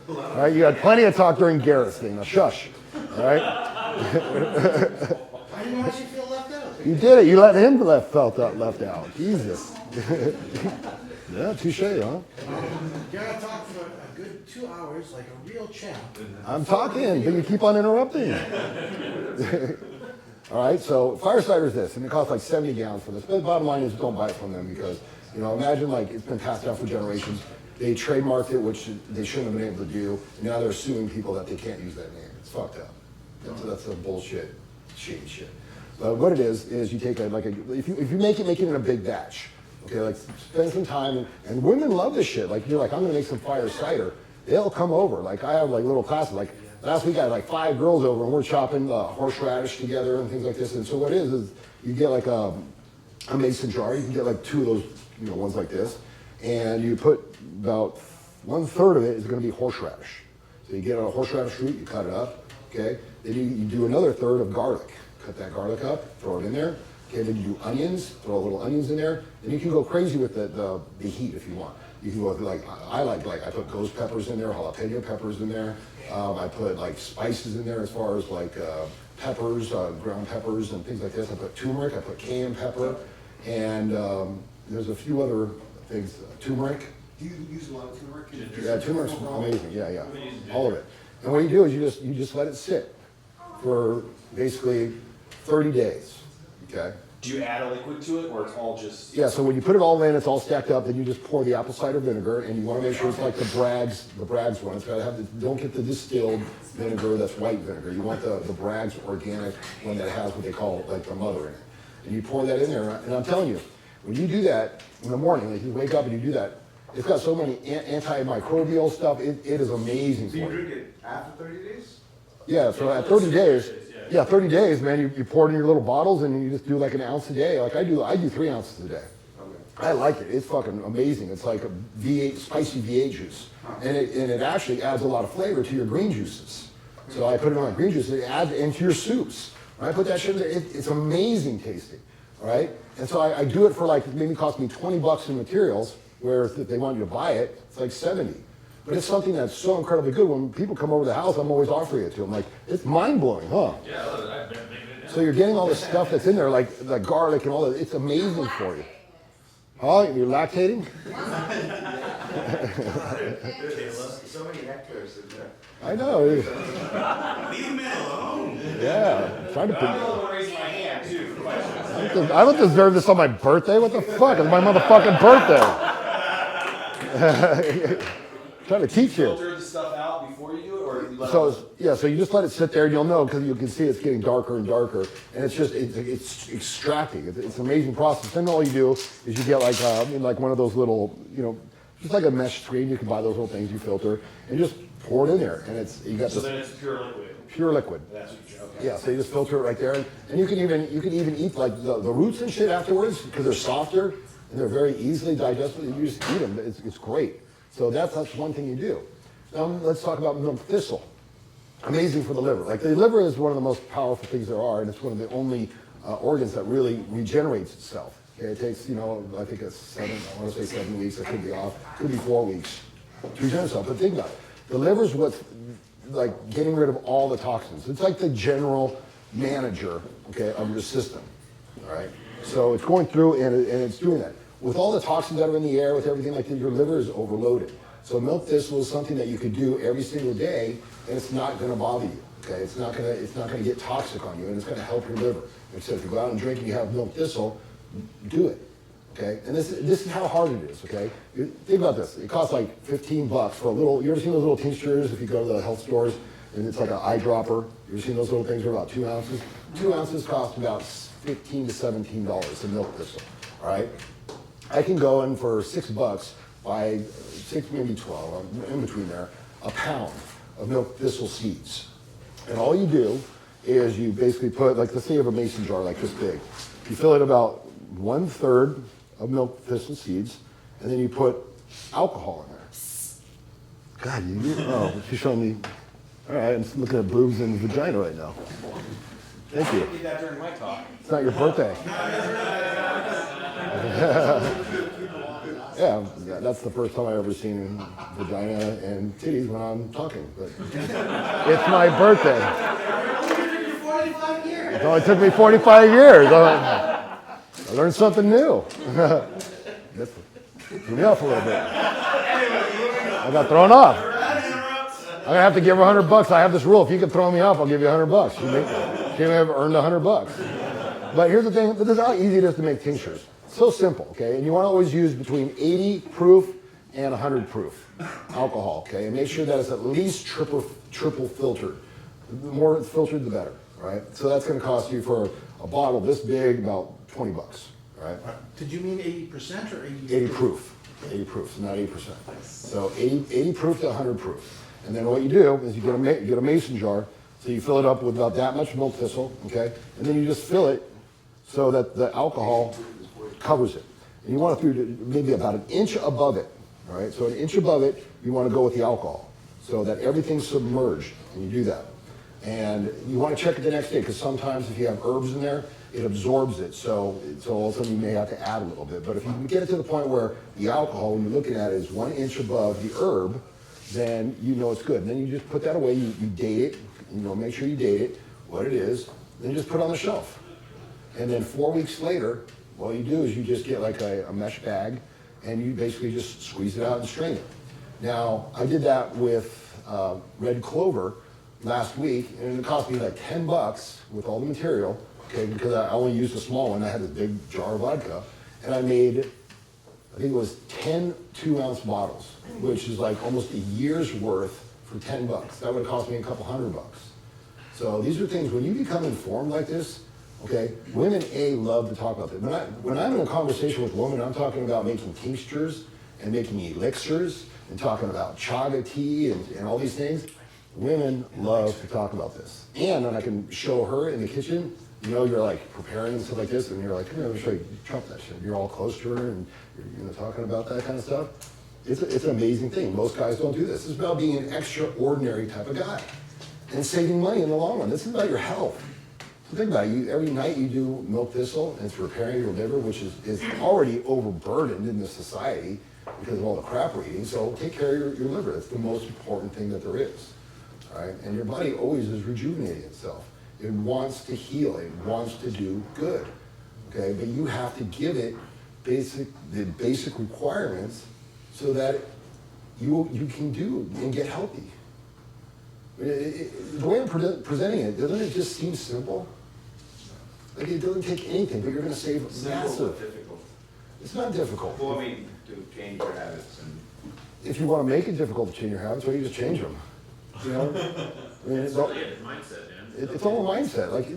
A: All right, you had plenty of talk during Garrett's thing. Now shush, all right?
C: I didn't know how you feel left out.
A: You did it. You let him left out. Jesus. Yeah, touche, huh?
D: You gotta talk for a good 2 hours like a real champ.
A: I'm talking, but you keep on interrupting. All right, so fire cider is this, and it costs like 70 gallons for this. But the bottom line is don't buy it from them because, you know, imagine like it's been passed down for generations. They trademarked it, which they shouldn't have been able to do. And now they're suing people that they can't use that name. It's fucked up. That's a bullshit, shady shit. But what it is you take if you make it in a big batch. Okay, like spend some time, and women love this shit. Like you're like, I'm gonna make some fire cider. They'll come over. Like I have like little classes. Like last week I had like 5 girls over, and we're chopping horseradish together and things like this. And so what it is you get like a mason jar. You can get like 2 of those, ones like this, and you put about 1/3 of it is gonna be horseradish. So you get a horseradish root, you cut it up. Okay, then you do another 1/3 of garlic. Cut that garlic up, throw it in there. Okay, then you do onions, throw little onions in there. And you can go crazy with the heat if you want. You can go with I put ghost peppers in there, jalapeno peppers in there. I put like spices in there as far as like peppers, ground peppers and things like this. I put turmeric, I put cayenne pepper, and there's a few other things. Turmeric.
C: Do you use a lot of turmeric?
A: Yeah, turmeric's amazing. Yeah, all of it. And what you do is you just let it sit for basically 30 days. Okay.
K: Do you add a liquid to it, or it's all just?
A: Yeah. So when you put it all in, it's all stacked up. Then you just pour the apple cider vinegar, and you want to make sure it's like the Bragg's one. It's got to have don't get the distilled vinegar that's white vinegar. You want the Bragg's organic one that has what they call like the mother in it. And you pour that in there, and I'm telling you, when you do that in the morning, like you wake up and you do that, it's got so many antimicrobial stuff. It is amazing.
J: Do you drink it after 30 days?
A: Yeah. So at 30 days. Yeah, 30 days, man. You pour it in your little bottles and you just do like 1 ounce a day. Like I do 3 ounces a day. Okay. I like it. It's fucking amazing. It's like a V8, spicy V8 juice, and it actually adds a lot of flavor to your green juices. So I put it on my green juice. It adds into your soups. When I put that shit in there, it's amazing tasting. All right, and so I do it for like maybe cost me $20 in materials. Where if they want you to buy it, it's like 70. But it's something that's so incredibly good. When people come over to the house, I'm always offering it to them. Like, it's mind-blowing, huh?
M: Yeah, I've been making it down.
A: So you're getting all this stuff that's in there, like garlic and all that. It's amazing for you. Huh? You're lactating?
J: There's so many hectares in there.
A: I know.
I: Leave me alone.
A: Yeah. Trying to
K: I'm going to raise my hand, too, for questions.
A: I don't deserve this on my birthday. What the fuck? It's my motherfucking birthday. Trying to teach you.
K: Filter the stuff out before you do it, or you let
A: So you just let it sit there, and you'll know because you can see it's getting darker and darker, and it's extracting. It's an amazing process. Then all you do is you get like one of those little, just like a mesh screen. You can buy those little things you filter, and just pour it in there, and you got
K: So then it's pure liquid.
A: Pure liquid.
K: That's what you okay.
A: Yeah, so you just filter it right there, and you can even eat like the roots and shit afterwards because they're softer and they're very easily digestible. You just eat them. It's great. So that's one thing you do. Now let's talk about milk thistle. Amazing for the liver. Like the liver is one of the most powerful things there are, and it's one of the only organs that really regenerates itself. Okay, it takes I think it's I want to say 7 weeks. I could be off. Could be 4 weeks to regenerate itself. But think about it. The liver's what's like getting rid of all the toxins. It's like the general manager, okay, of your system. All right. So it's going through and it's doing that. With all the toxins that are in the air, with everything like that, your liver is overloaded. So milk thistle is something that you could do every single day, and it's not going to bother you. Okay, it's not going to get toxic on you, and it's going to help your liver. So if you go out and drink and you have milk thistle, do it. Okay, and this is how hard it is. Okay, think about this. It costs like $15 for a little. You ever seen those little tinctures if you go to the health stores and it's like an eyedropper? You ever seen those little things for about 2 ounces? 2 ounces cost about $15 to $17 in milk thistle. All right. I can go in for $6, buy 6, maybe 12, in between there, a pound of milk thistle seeds. And all you do is you basically put, like let's say you have a mason jar like this big. You fill it about 1/3 of milk thistle seeds, and then you put alcohol in there. God, she's showing me. All right, I'm looking at boobs and vagina right now. Thank you.
K: I did that during my talk.
A: It's not your birthday. Yeah, that's the first time I've ever seen vagina and titties when I'm talking. But it's my birthday. It only took me 45 years. I learned something new. Threw me off a little bit. I got thrown off. I'm gonna have to give her $100. I have this rule: if you can throw me off, I'll give you $100. She may have earned $100. But here's the thing: this is how easy it is to make tinctures. So simple, okay? And you want to always use between 80 proof and 100 proof alcohol, okay? And make sure that it's at least triple filtered. The more it's filtered, the better, all right? So that's going to cost you for a bottle this big about $20, all right?
D: Did you mean 80% or 80?
A: 80 proof, 80 proof, so not 80%. So 80 proof to 100 proof. And then what you do is you get a mason jar, so you fill it up with about that much milk thistle, okay? And then you just fill it so that the alcohol covers it. And you want it through to maybe about an inch above it, all right? So an inch above it, you want to go with the alcohol so that everything's submerged, and you do that. And you want to check it the next day, because sometimes if you have herbs in there, it absorbs it, so all of a sudden you may have to add a little bit. But if you can get it to the point where the alcohol, when you're looking at it, is 1 inch above the herb, then you know it's good. And then you just put that away, you date it, make sure you date it, what it is, then you just put it on the shelf. And then 4 weeks later, what you do is you just get like a mesh bag, and you basically just squeeze it out and strain it. Now, I did that with red clover last week, and it cost me like $10 with all the material, okay, because I only used a small one. I had this big jar of vodka, and I made, I think it was 10 2-ounce bottles, which is like almost a year's worth for $10. That would have cost me a couple $100. So these are things, when you become informed like this, okay, women, love to talk about this. When I'm in a conversation with women, I'm talking about making tinctures and making elixirs and talking about chaga tea and all these things. Women love to talk about this. And when I can show her in the kitchen, you're like preparing and stuff like this, and you're like, let me show you, trump that shit. You're all close to her, and you're talking about that kind of stuff. It's an amazing thing. Most guys don't do this. It's about being an extraordinary type of guy and saving money in the long run. This is about your health. So think about it. Every night you do milk thistle, and it's repairing your liver, which is already overburdened in this society because of all the crap we're eating. So take care of your liver. That's the most important thing that there is. All right? And your body always is rejuvenating itself. It wants to heal. It wants to do good. Okay? But you have to give it the basic requirements so that you can do and get healthy. The way I'm presenting it, doesn't it just seem simple? Like it doesn't take anything, but you're going to save massive.
J: Difficult.
A: It's not difficult.
J: Well, I mean, to change your habits and.
A: If you want to make it difficult to change your habits, well, you just change them. I mean,
M: It's really a mindset, man.
A: it's all a mindset. Like,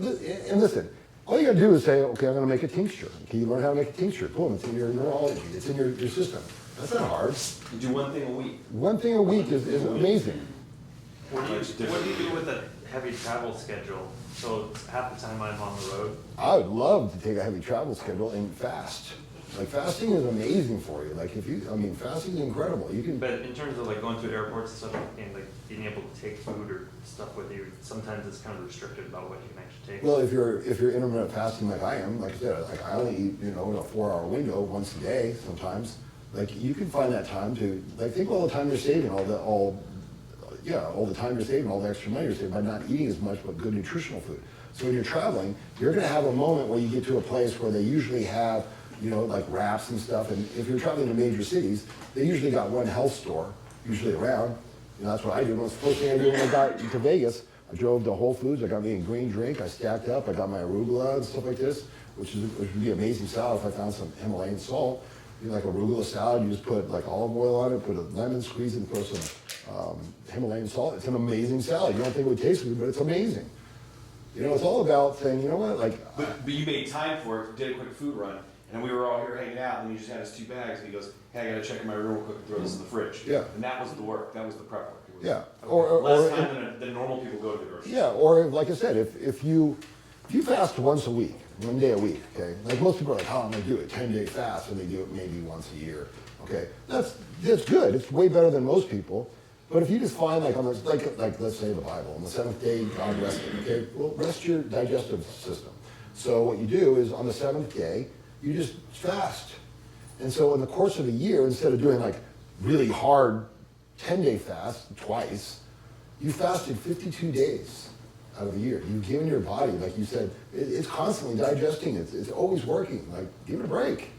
A: and listen, all you got to do is say, okay, I'm going to make a tincture. Can you learn how to make a tincture? Boom, it's in your neurology. It's in your system. That's not hard.
K: You do one thing a week.
A: One thing a week is amazing.
E: What do you do with a heavy travel schedule? So half the time I'm on the road.
A: I would love to take a heavy travel schedule and fast. Like fasting is amazing for you. Like fasting is incredible. You can.
E: But in terms of like going to airports and stuff, and like being able to take food or stuff with you, sometimes it's kind of restricted about what you can actually take.
A: Well, if you're intermittent fasting like I am, like I said, like I only eat in a 4-hour window once a day sometimes. Like you can find that time to think all the time you're saving, all the time you're saving, all the extra money you're saving by not eating as much but good nutritional food. So when you're traveling, you're going to have a moment where you get to a place where they usually have like wraps and stuff. And if you're traveling to major cities, they usually got one health store usually around. That's what I do. That's the first thing I did when I got to Vegas. I drove to Whole Foods. I got me a green drink. I stacked up. I got my arugula and stuff like this, which would be amazing salad if I found some Himalayan salt. Like arugula salad, you just put like olive oil on it, put a lemon, squeeze it, and throw some Himalayan salt. It's an amazing salad. You don't think it would taste good, but it's amazing. It's all about saying, you know what,
K: But you made time for it, did a quick food run, and we were all here hanging out, and he just had his 2 bags, and he goes, hey, I gotta check in my room real quick and throw this in the fridge.
A: Yeah.
K: And that was the work, that was the prep work. It was
A: Yeah.
K: less time than normal people go to the grocery store.
A: Yeah, or like I said, if you fast once a week, 1 day a week, okay? Like most people are like, how am I gonna do it? 10-day fast, and they do it maybe once a year, okay? That's good. It's way better than most people. But if you just find like let's say the Bible, on the 7th day God rested, okay? Well, rest your digestive system. So what you do is on the 7th day, you just fast. And so in the course of a year, instead of doing like really hard 10-day fast twice, you fasted 52 days out of a year. You've given your body, like you said, it's constantly digesting. It's always working. Like, give it a break.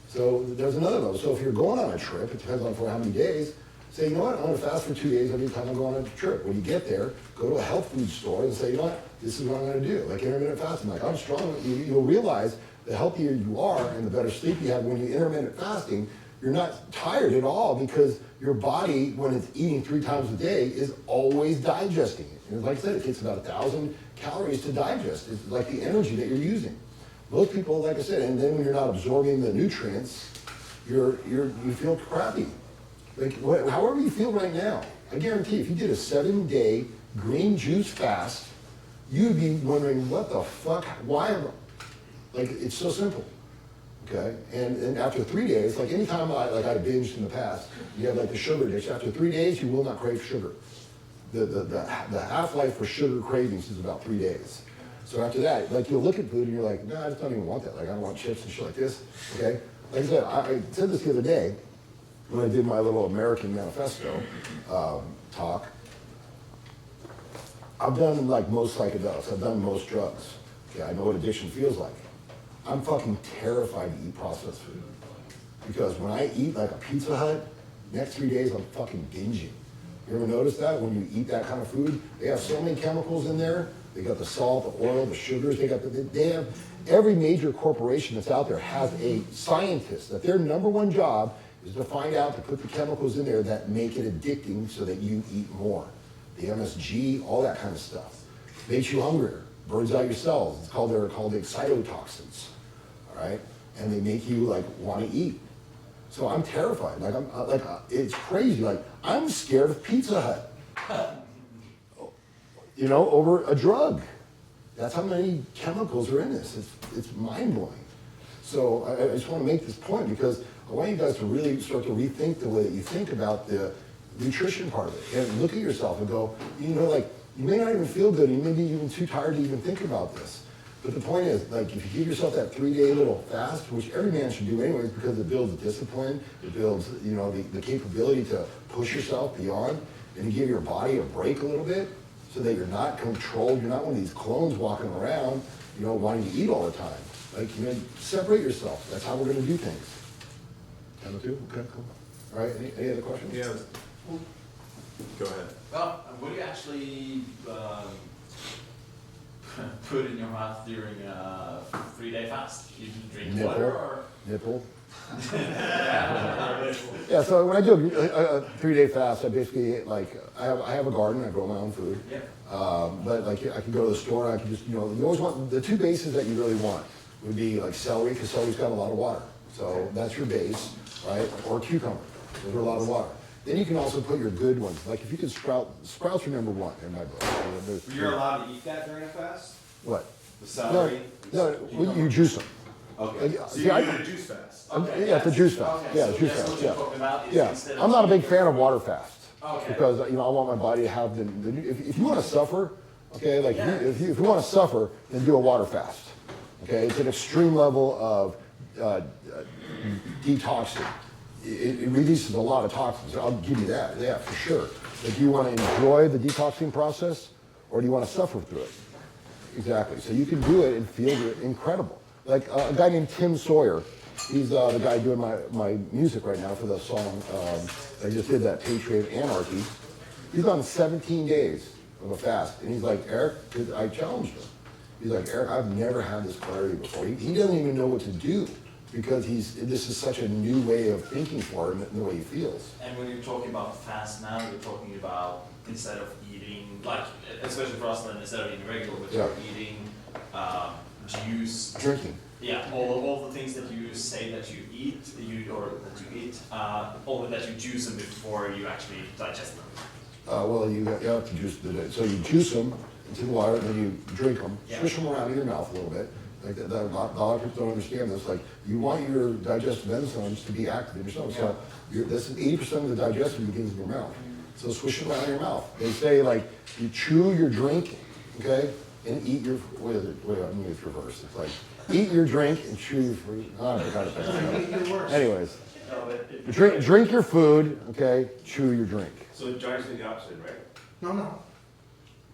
A: So there's another level. So if you're going on a trip, it depends on for how many days, say, you know what, I'm going to fast for 2 days every time I go on a trip. When you get there, go to a health food store and say, you know what, this is what I'm going to do. Like intermittent fasting. Like, I'm strong. You'll realize the healthier you are and the better sleep you have when you intermittent fasting, you're not tired at all because your body, when it's eating 3 times a day, is always digesting it. And like I said, it takes about 1,000 calories to digest. It's like the energy that you're using. Most people, like I said, and then when you're not absorbing the nutrients, you feel crappy. Like however you feel right now, I guarantee if you did a 7-day green juice fast, you'd be wondering what the fuck, why am I? Like it's so simple. Okay, and after 3 days, like anytime I binged in the past, you have like the sugar addiction. After 3 days, you will not crave sugar. The half-life for sugar cravings is about 3 days. So after that, like you'll look at food and you're like, no, I just don't even want that. Like I don't want chips and shit like this. Okay, like I said, I said this the other day when I did my little American Manifesto talk. I've done like most psychedelics. I've done most drugs. Okay, I know what addiction feels like. I'm fucking terrified to eat processed food. Because when I eat like a Pizza Hut, next 3 days I'm fucking binging. You ever notice that when you eat that kind of food? They have so many chemicals in there. They got the salt, the oil, the sugars. They have every major corporation that's out there has a scientist that their number one job is to find out to put the chemicals in there that make it addicting so that you eat more. The MSG, all that kind of stuff. Makes you hungrier, burns out your cells. It's called they're called excitotoxins. Right? And they make you like want to eat. So I'm terrified. Like it's crazy. Like I'm scared of Pizza Hut. You know, over a drug. That's how many chemicals are in this. It's mind blowing. So I just want to make this point because I want you guys to really start to rethink the way that you think about the nutrition part of it, and look at yourself and go, you know, like you may not even feel good. You may be even too tired to even think about this. But the point is, like, if you give yourself that 3-day little fast, which every man should do anyways, because it builds discipline, it builds, you know, the capability to push yourself beyond, and you give your body a break a little bit, so that you're not controlled. You're not one of these clones walking around, you know, wanting to eat all the time. Like, you know, separate yourself. That's how we're going to do things. 10:02? Okay, cool. All right. Any other questions?
H: Yeah. Go ahead.
B: Well, what do you actually put in your mouth during a 3-day fast? You drink water or?
A: Nipple. Yeah, so when I do a 3-day fast, I basically, like, I have a garden, I grow my own food.
B: Yeah.
A: But like, I can go to the store, I can just, you know, you always want, the 2 bases that you really want would be like celery, because celery's got a lot of water. So that's your base, right? Or cucumber, those are a lot of water. Then you can also put your good ones. Like if you could sprouts are number 1 in my book.
K: You're allowed to eat that during a fast?
A: What?
K: The celery?
A: No, you juice them.
K: Okay.
A: So
K: you're doing a juice fast?
B: Okay,
A: yeah, it's a juice fast.
B: Okay,
A: Yeah,
B: so
A: juice
B: that's
A: fast.
B: what
A: Yeah.
B: you're talking about,
A: Yeah.
B: instead of
A: I'm not a big
B: eating-
A: fan of water fast.
B: Okay.
A: Because, you know, I want my body to have if you want to suffer, okay, like if you want to suffer, then do a water fast. Okay, it's an extreme level of detoxing. It releases a lot of toxins. I'll give you that, yeah, for sure. But do you want to enjoy the detoxing process, or do you want to suffer through it? Exactly. So you can do it and feel incredible. Like a guy named Tim Sawyer, he's the guy doing my music right now for the song. I just did that Patriot Anarchy. He's on 17 days of a fast, and he's like, Eric, I challenged him. He's like, Eric, I've never had this clarity before. He doesn't even know what to do because this is such a new way of thinking for him and the way he feels.
B: And when you're talking about fast now, you're talking about instead of eating, like, especially for us, then instead of eating regular, but you're eating juice.
A: Drinking.
B: Yeah, all the things that you say that you eat, all that you juice them before you actually digest them.
A: Well, you have to juice so you juice them into the water, and then you drink them, swish them around in your mouth a little bit. Like a lot of people don't understand this. Like you want your digestive enzymes to be active in your stomach. So this is 80% of the digestion begins in your mouth. So swish it around in your mouth. They say like you chew your drink, okay, and eat your. Wait, I mean it's reverse. It's like eat your drink and chew your food. Oh, I forgot it. Anyways, drink your food, okay, chew your drink.
K: So Johnny's doing the opposite, right?
D: No.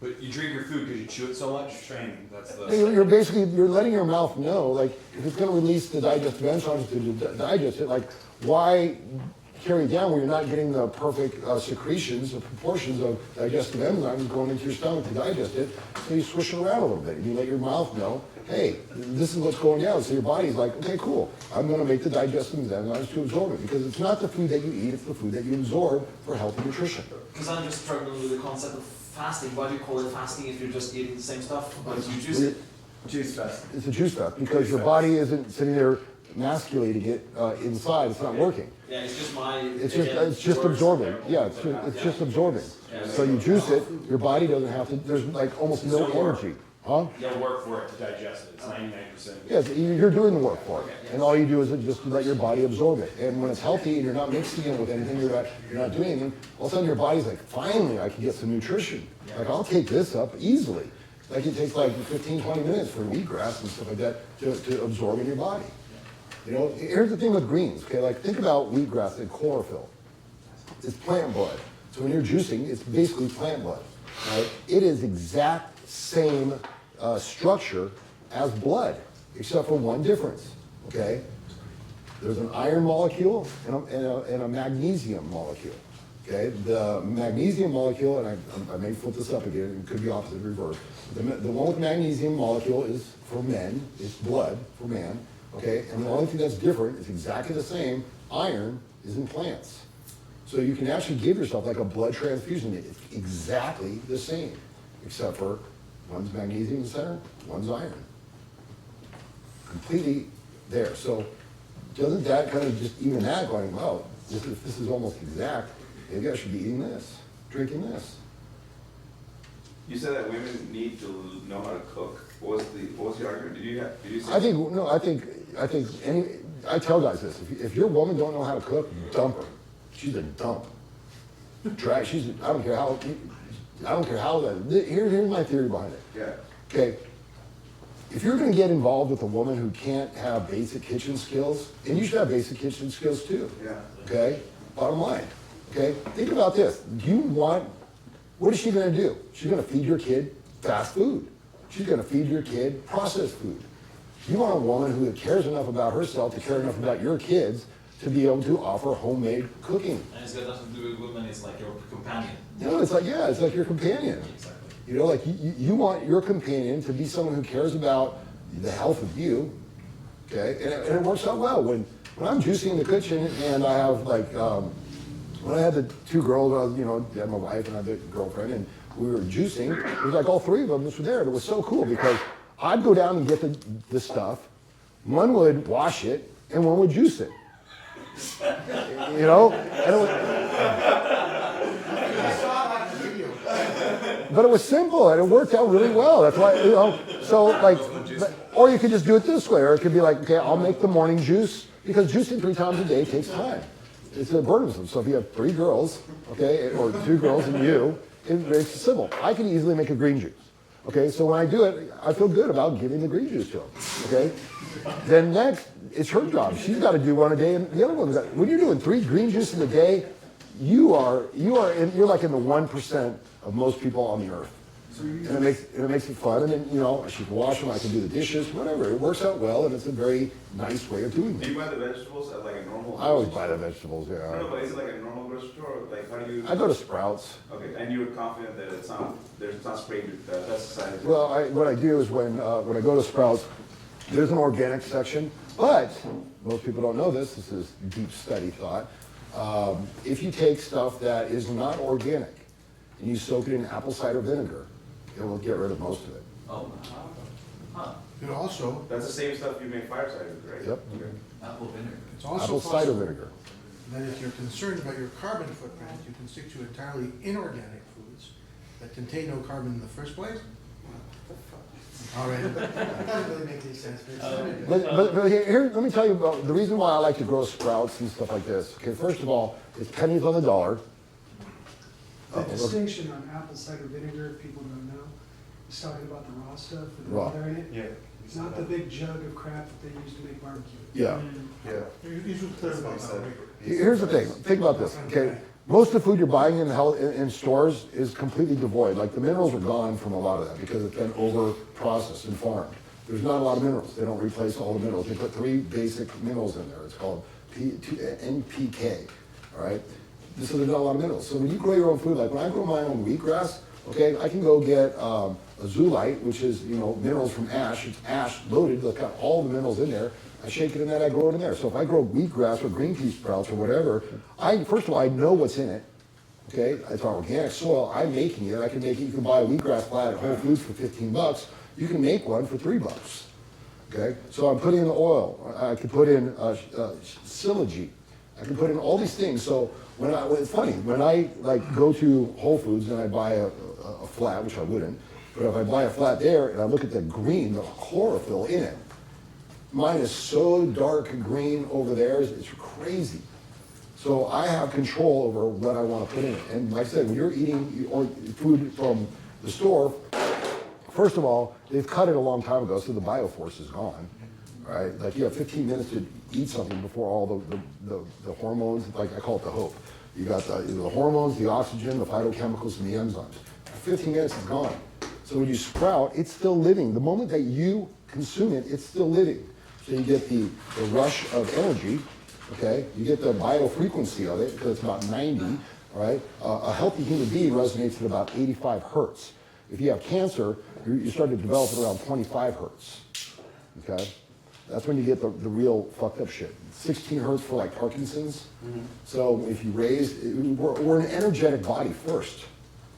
K: But you drink your food because you chew it so much? Training, that's the...
A: You're basically, you're letting your mouth know, like, if it's going to release the digestive enzymes to digest it, like, why carry it down when you're not getting the perfect secretions, the proportions of digestive enzymes going into your stomach to digest it, so you swish it around a little bit, and you let your mouth know, hey, this is what's going down. So your body's like, okay, cool, I'm going to make the digestive enzymes to absorb it, because it's not the food that you eat, it's the food that you absorb for healthy nutrition.
B: Because I'm just struggling with the concept of fasting. Why do you call it fasting if you're just eating the same stuff, but you juice it?
J: Juice fest.
A: It's a juice fest because your body isn't sitting there masculating it inside. It's not working.
B: Yeah, it's just my.
A: It's just absorbing. Yeah, it's just absorbing. So you juice it, your body doesn't have to. There's like almost no energy, huh?
K: You'll work for it to digest it. It's 99%.
A: Yes, you're doing the work for it, and all you do is just let your body absorb it. And when it's healthy and you're not mixing it with anything, you're not doing anything. All of a sudden, your body's like, finally, I can get some nutrition. Like I'll take this up easily. Like it takes like 15, 20 minutes for wheatgrass and stuff like that to absorb in your body. You know, here's the thing with greens. Okay, like think about wheatgrass and chlorophyll. It's plant blood. So when you're juicing, it's basically plant blood. Right? It is exact same structure as blood, except for one difference. Okay, there's an iron molecule and a magnesium molecule. Okay, the magnesium molecule, and I may flip this up again. It could be opposite reverse. The one with magnesium molecule is for men. It's blood for man. Okay, and the only thing that's different is exactly the same. Iron is in plants. So you can actually give yourself like a blood transfusion. It's exactly the same, except for one's magnesium in the center, one's iron. Completely there. So doesn't that kind of just even that going, well, if this is almost exact, maybe I should be eating this, drinking this.
J: You said that women need to know how to cook. What was the argument? Did you say?
A: I tell guys this: if your woman don't know how to cook, dump her. She's a dump. Trash. I don't care how. Here's my theory behind it.
J: Yeah.
A: Okay. If you're going to get involved with a woman who can't have basic kitchen skills, and you should have basic kitchen skills too.
J: Yeah.
A: Okay. Bottom line. Okay. Think about this. What is she going to do? She's going to feed your kid fast food. She's going to feed your kid processed food. You want a woman who cares enough about herself to care enough about your kids to be able to offer homemade cooking.
B: And it's got nothing to do with women, it's like your companion.
A: No, it's like your companion.
B: Exactly.
A: You know, like you want your companion to be someone who cares about the health of you. Okay, and it works out well. When I'm juicing in the kitchen and I have like, when I had the two girls, I had my wife and I had the girlfriend, and we were juicing. It was like all three of them were there. And it was so cool because I'd go down and get the stuff. One would wash it, and one would juice it. You know, and it was, but it was simple and it worked out really well. That's why, so like, or you could just do it this way, or it could be like, okay, I'll make the morning juice, because juicing 3 times a day takes time. It's burdensome. So if you have 3 girls, okay, or 2 girls and you, it's simple. I can easily make a green juice. Okay, so when I do it, I feel good about giving the green juice to them. Okay, then next, it's her job. She's got to do one a day, and the other one's got. When you're doing 3 green juices a day, you're like in the 1% of most people on the earth. And it makes it fun. And then she can wash them. I can do the dishes, whatever. It works out well, and it's a very nice way of doing it.
J: Do you buy the vegetables at like a normal?
A: I always buy the vegetables. Yeah.
J: No, but is it like a normal grocery store? Like how do you?
A: I go to Sprouts.
J: Okay, and you're confident that it's not sprayed with pesticides?
A: Well, what I do is when I go to Sprouts, there's an organic section, but most people don't know this. This is deep study thought. If you take stuff that is not organic and you soak it in apple cider vinegar, it will get rid of most of it.
B: Oh. Huh.
D: It also,
J: That's the same stuff you make fire cider with, right?
A: Yep.
J: Okay.
B: Apple vinegar.
D: it's also
A: Apple cider
D: possible
A: vinegar.
D: that if you're concerned about your carbon footprint, you can stick to entirely inorganic foods that contain no carbon in the first place. All right. That doesn't really make any sense, but it's
A: But here, let me tell you about the reason why I like to grow Sprouts and stuff like this. Okay, first of all, it's pennies on the dollar.
N: The distinction on apple cider vinegar, if people don't know, is talking about the raw stuff with the
A: Raw.
N: water in it.
J: Yeah.
N: Not the big jug of crap that they use to make barbecue.
A: Yeah.
J: Yeah.
D: you should clear about that.
A: Here's the thing. Think about this. Okay, most of the food you're buying in stores is completely devoid. Like the minerals are gone from a lot of that because it's been over processed and farmed. There's not a lot of minerals. They don't replace all the minerals. They put 3 basic minerals in there. It's called NPK. All right. So there's not a lot of minerals. So when you grow your own food, like when I grow my own wheatgrass, okay, I can go get a zoolite, which is minerals from ash. It's ash loaded. It's got all the minerals in there. I shake it in that. I grow it in there. So if I grow wheatgrass or green pea sprouts or whatever, first of all I know what's in it. Okay, it's our organic soil. I'm making it. I can make it. You can buy a wheatgrass plat at Whole Foods for $15. You can make one for $3. Okay, so I'm putting in the oil. I could put in Sylogy. I can put in all these things. So it's funny when I like go to Whole Foods and I buy a flat, which I wouldn't, but if I buy a flat there and I look at the green, the chlorophyll in it, mine is so dark green over there, it's crazy. So I have control over what I want to put in it. And like I said, when you're eating food from the store, first of all, they've cut it a long time ago, so the bioforce is gone, right? Like you have 15 minutes to eat something before all the hormones, like I call it the hope. You got the hormones, the oxygen, the phytochemicals, and the enzymes. 15 minutes is gone. So when you sprout, it's still living. The moment that you consume it, it's still living. So you get the rush of energy, okay? You get the biofrequency of it, because it's about 90, right? A healthy human being resonates at about 85 hertz. If you have cancer, you start to develop at around 25 hertz, okay? That's when you get the real fucked up shit. 16 hertz for like Parkinson's. So if you raise, we're an energetic body first,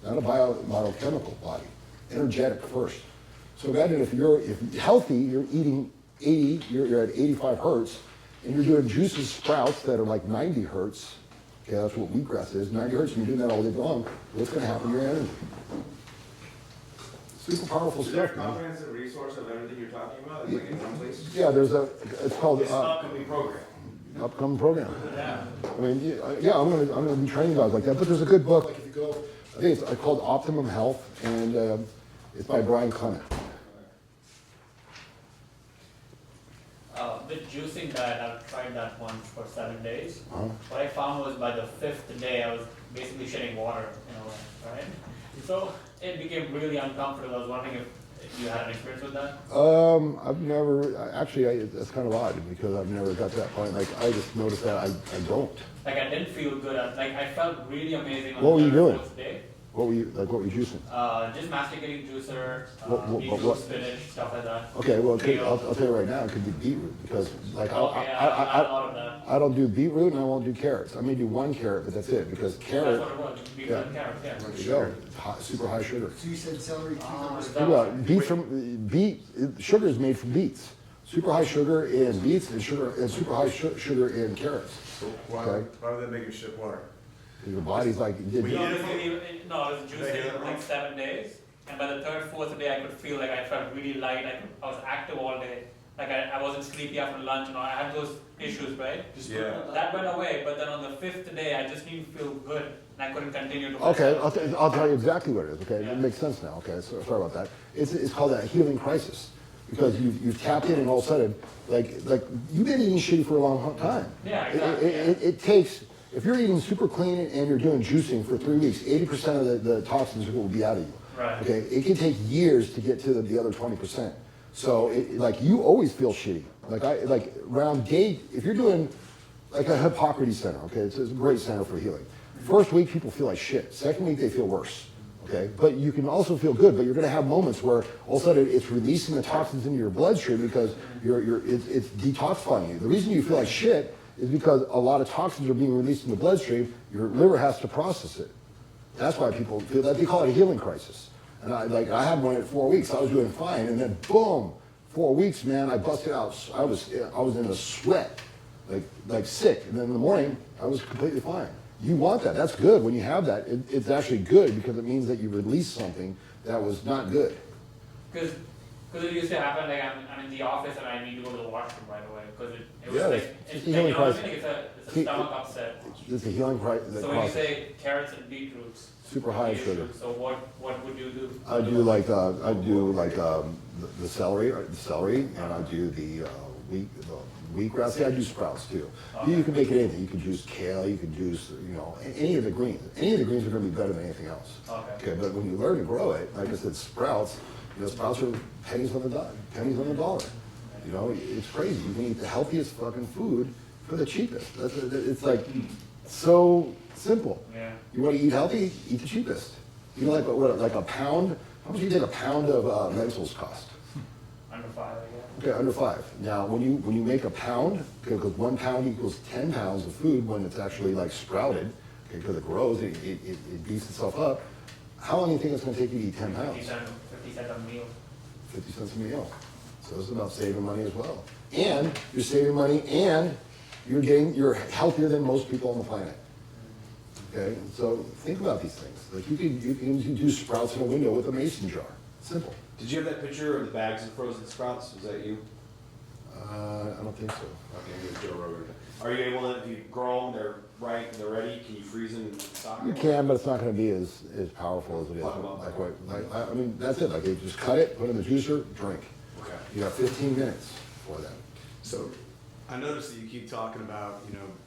A: not a biochemical body. Energetic first. So imagine if you're healthy, you're eating 80, you're at 85 hertz, and you're doing juices, sprouts that are like 90 hertz. Okay, that's what wheatgrass is, 90 hertz, and you're doing that all day long. What's going to happen to your energy? Super powerful
J: Is there a
A: stuff, man.
J: comprehensive resource of everything you're talking about? It's like in one place?
A: Yeah, it's called
K: It's an upcoming program.
A: upcoming program. I mean, yeah, I'm gonna be training guys like that. But there's a good book. Like if you go, I think it's called Optimum Health, and it's by Brian Clement.
F: With juicing diet, I've tried that once for 7 days.
A: Uh-huh.
F: What I found was by the 5th day, I was basically shitting water in a way, right? So it became really uncomfortable. I was wondering if you had an experience with that?
A: I've never, actually, that's kind of odd because I've never got to that point. Like, I just noticed that I don't.
F: Like, I didn't feel good. I felt really amazing on
A: What were
F: the
A: you doing?
F: 4th day.
A: What were you juicing?
F: Just masticating juicer,
A: what?
F: spinach, stuff like that.
A: Okay, well, I'll tell you right now, it could be beetroot because, like,
F: I thought of that.
A: I don't do beetroot and I won't do carrots. I may do one carrot, but that's it because carrot.
F: That's what it was. Beetroot and carrots, yeah.
A: There you go. Super high sugar.
C: So you said celery, cucumber.
A: Think about it, sugar is made from beets. Super high sugar in beets and super high sugar in carrots.
H: So why would that make you shit water?
A: Your body's like.
F: No, I was juicing like 7 days, and by the 3rd, 4th day, I could feel like I felt really light. I was active all day. Like I wasn't sleepy after lunch, I had those issues, right?
H: Yeah.
F: That went away, but then on the 5th day, I just didn't feel good, and I couldn't continue to.
A: Okay, I'll tell you exactly what it is. Okay, it makes sense now. Okay, so sorry about that. It's called a healing crisis because you've tapped in, and all of a sudden, like you've been eating shitty for a long time.
F: Yeah, exactly.
A: It takes. If you're eating super clean and you're doing juicing for 3 weeks, 80% of the toxins will be out of you.
F: Right.
A: Okay, it can take years to get to the other 20%. So like you always feel shitty. Like around day, if you're doing like a Hippocrates center, okay, it's a great center for healing. First week people feel like shit. Second week they feel worse. Okay, but you can also feel good. But you're going to have moments where all of a sudden it's releasing the toxins into your bloodstream because it's detoxifying you. The reason you feel like shit is because a lot of toxins are being released in the bloodstream. Your liver has to process it. That's why people feel that. They call it a healing crisis. And I had one at 4 weeks. I was doing fine, and then boom, 4 weeks, man, I busted out. I was in a sweat, like sick. And then in the morning, I was completely fine. You want that. That's good. When you have that, it's actually good because it means that you released something that was not good.
F: Because it used to happen, like I'm in the office and I need to go to the washroom right away because it was
A: Yeah,
F: like,
A: it's a healing crisis.
F: It's a stomach upset.
A: It's a healing crisis.
F: So when you say carrots and beetroots,
A: super high sugar.
F: So what would you do?
A: I do the celery, and I do the wheatgrass. Yeah, I do sprouts too.
F: Okay.
A: You can make it anything. You can juice kale. You can juice any of the greens. Any of the greens are going to be better than anything else. Okay. But when you learn to grow it, like I said, sprouts. Sprouts are pennies on the dollar. It's crazy. You can eat the healthiest fucking food for the cheapest. It's like so simple.
F: Yeah.
A: You want to eat healthy? Eat the cheapest. Like a pound? How much do you think a pound of lentils cost?
F: Under 5, I guess.
A: Okay, under 5. Now, when you make a pound, because 1 pound equals 10 pounds of food when it's actually like sprouted, okay, because it grows, it beats itself up. How long do you think it's going to take you to eat 10 pounds?
F: 50 cents a meal.
A: 50 cents a meal. So it's about saving money as well. And you're saving money and you're healthier than most people on the planet. Okay, so think about these things. Like you can do sprouts in a window with a mason jar. Simple.
K: Did you have that picture of the bags of frozen sprouts? Was that you?
A: I don't think so.
K: Okay, I'm gonna Joe Rogan. Are you able to, if you grow them, they're right, they're ready, can you freeze them and stock them?
A: You can, but it's not going to be as powerful as it is. I mean, that's it. Like you just cut it, put it in the juicer, drink.
K: Okay.
A: You have 15 minutes for that.
I: So I noticed that you keep talking about,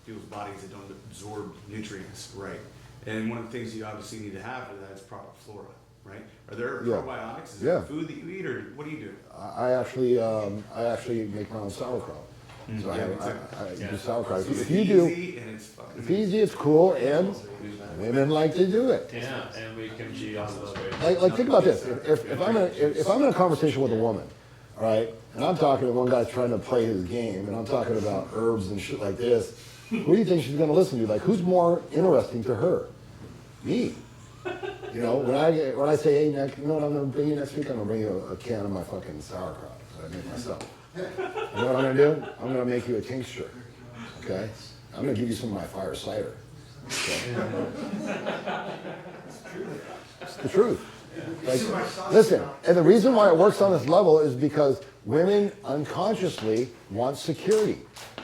I: people's bodies that don't absorb nutrients, right? And one of the things you obviously need to have for that is proper flora, right? Are there probiotics? Is there food that you eat, or what do you do?
A: I actually make my own sauerkraut. So I do sauerkraut. If you do, it's easy, it's cool, and women like to do it.
M: Yeah, and we kimchi also.
A: Like think about this. If I'm in a conversation with a woman, all right, and I'm talking to one guy trying to play his game, and I'm talking about herbs and shit like this, who do you think she's going to listen to? Like, who's more interesting to her? Me. When I say, hey, Nick, you know what I'm going to bring you next week? I'm going to bring you a can of my fucking sauerkraut that I make myself. You know what I'm going to do? I'm going to make you a tincture, okay? I'm going to give you some of my fire cider. Okay? It's the truth. Like, listen, and the reason why it works on this level is because women unconsciously want security.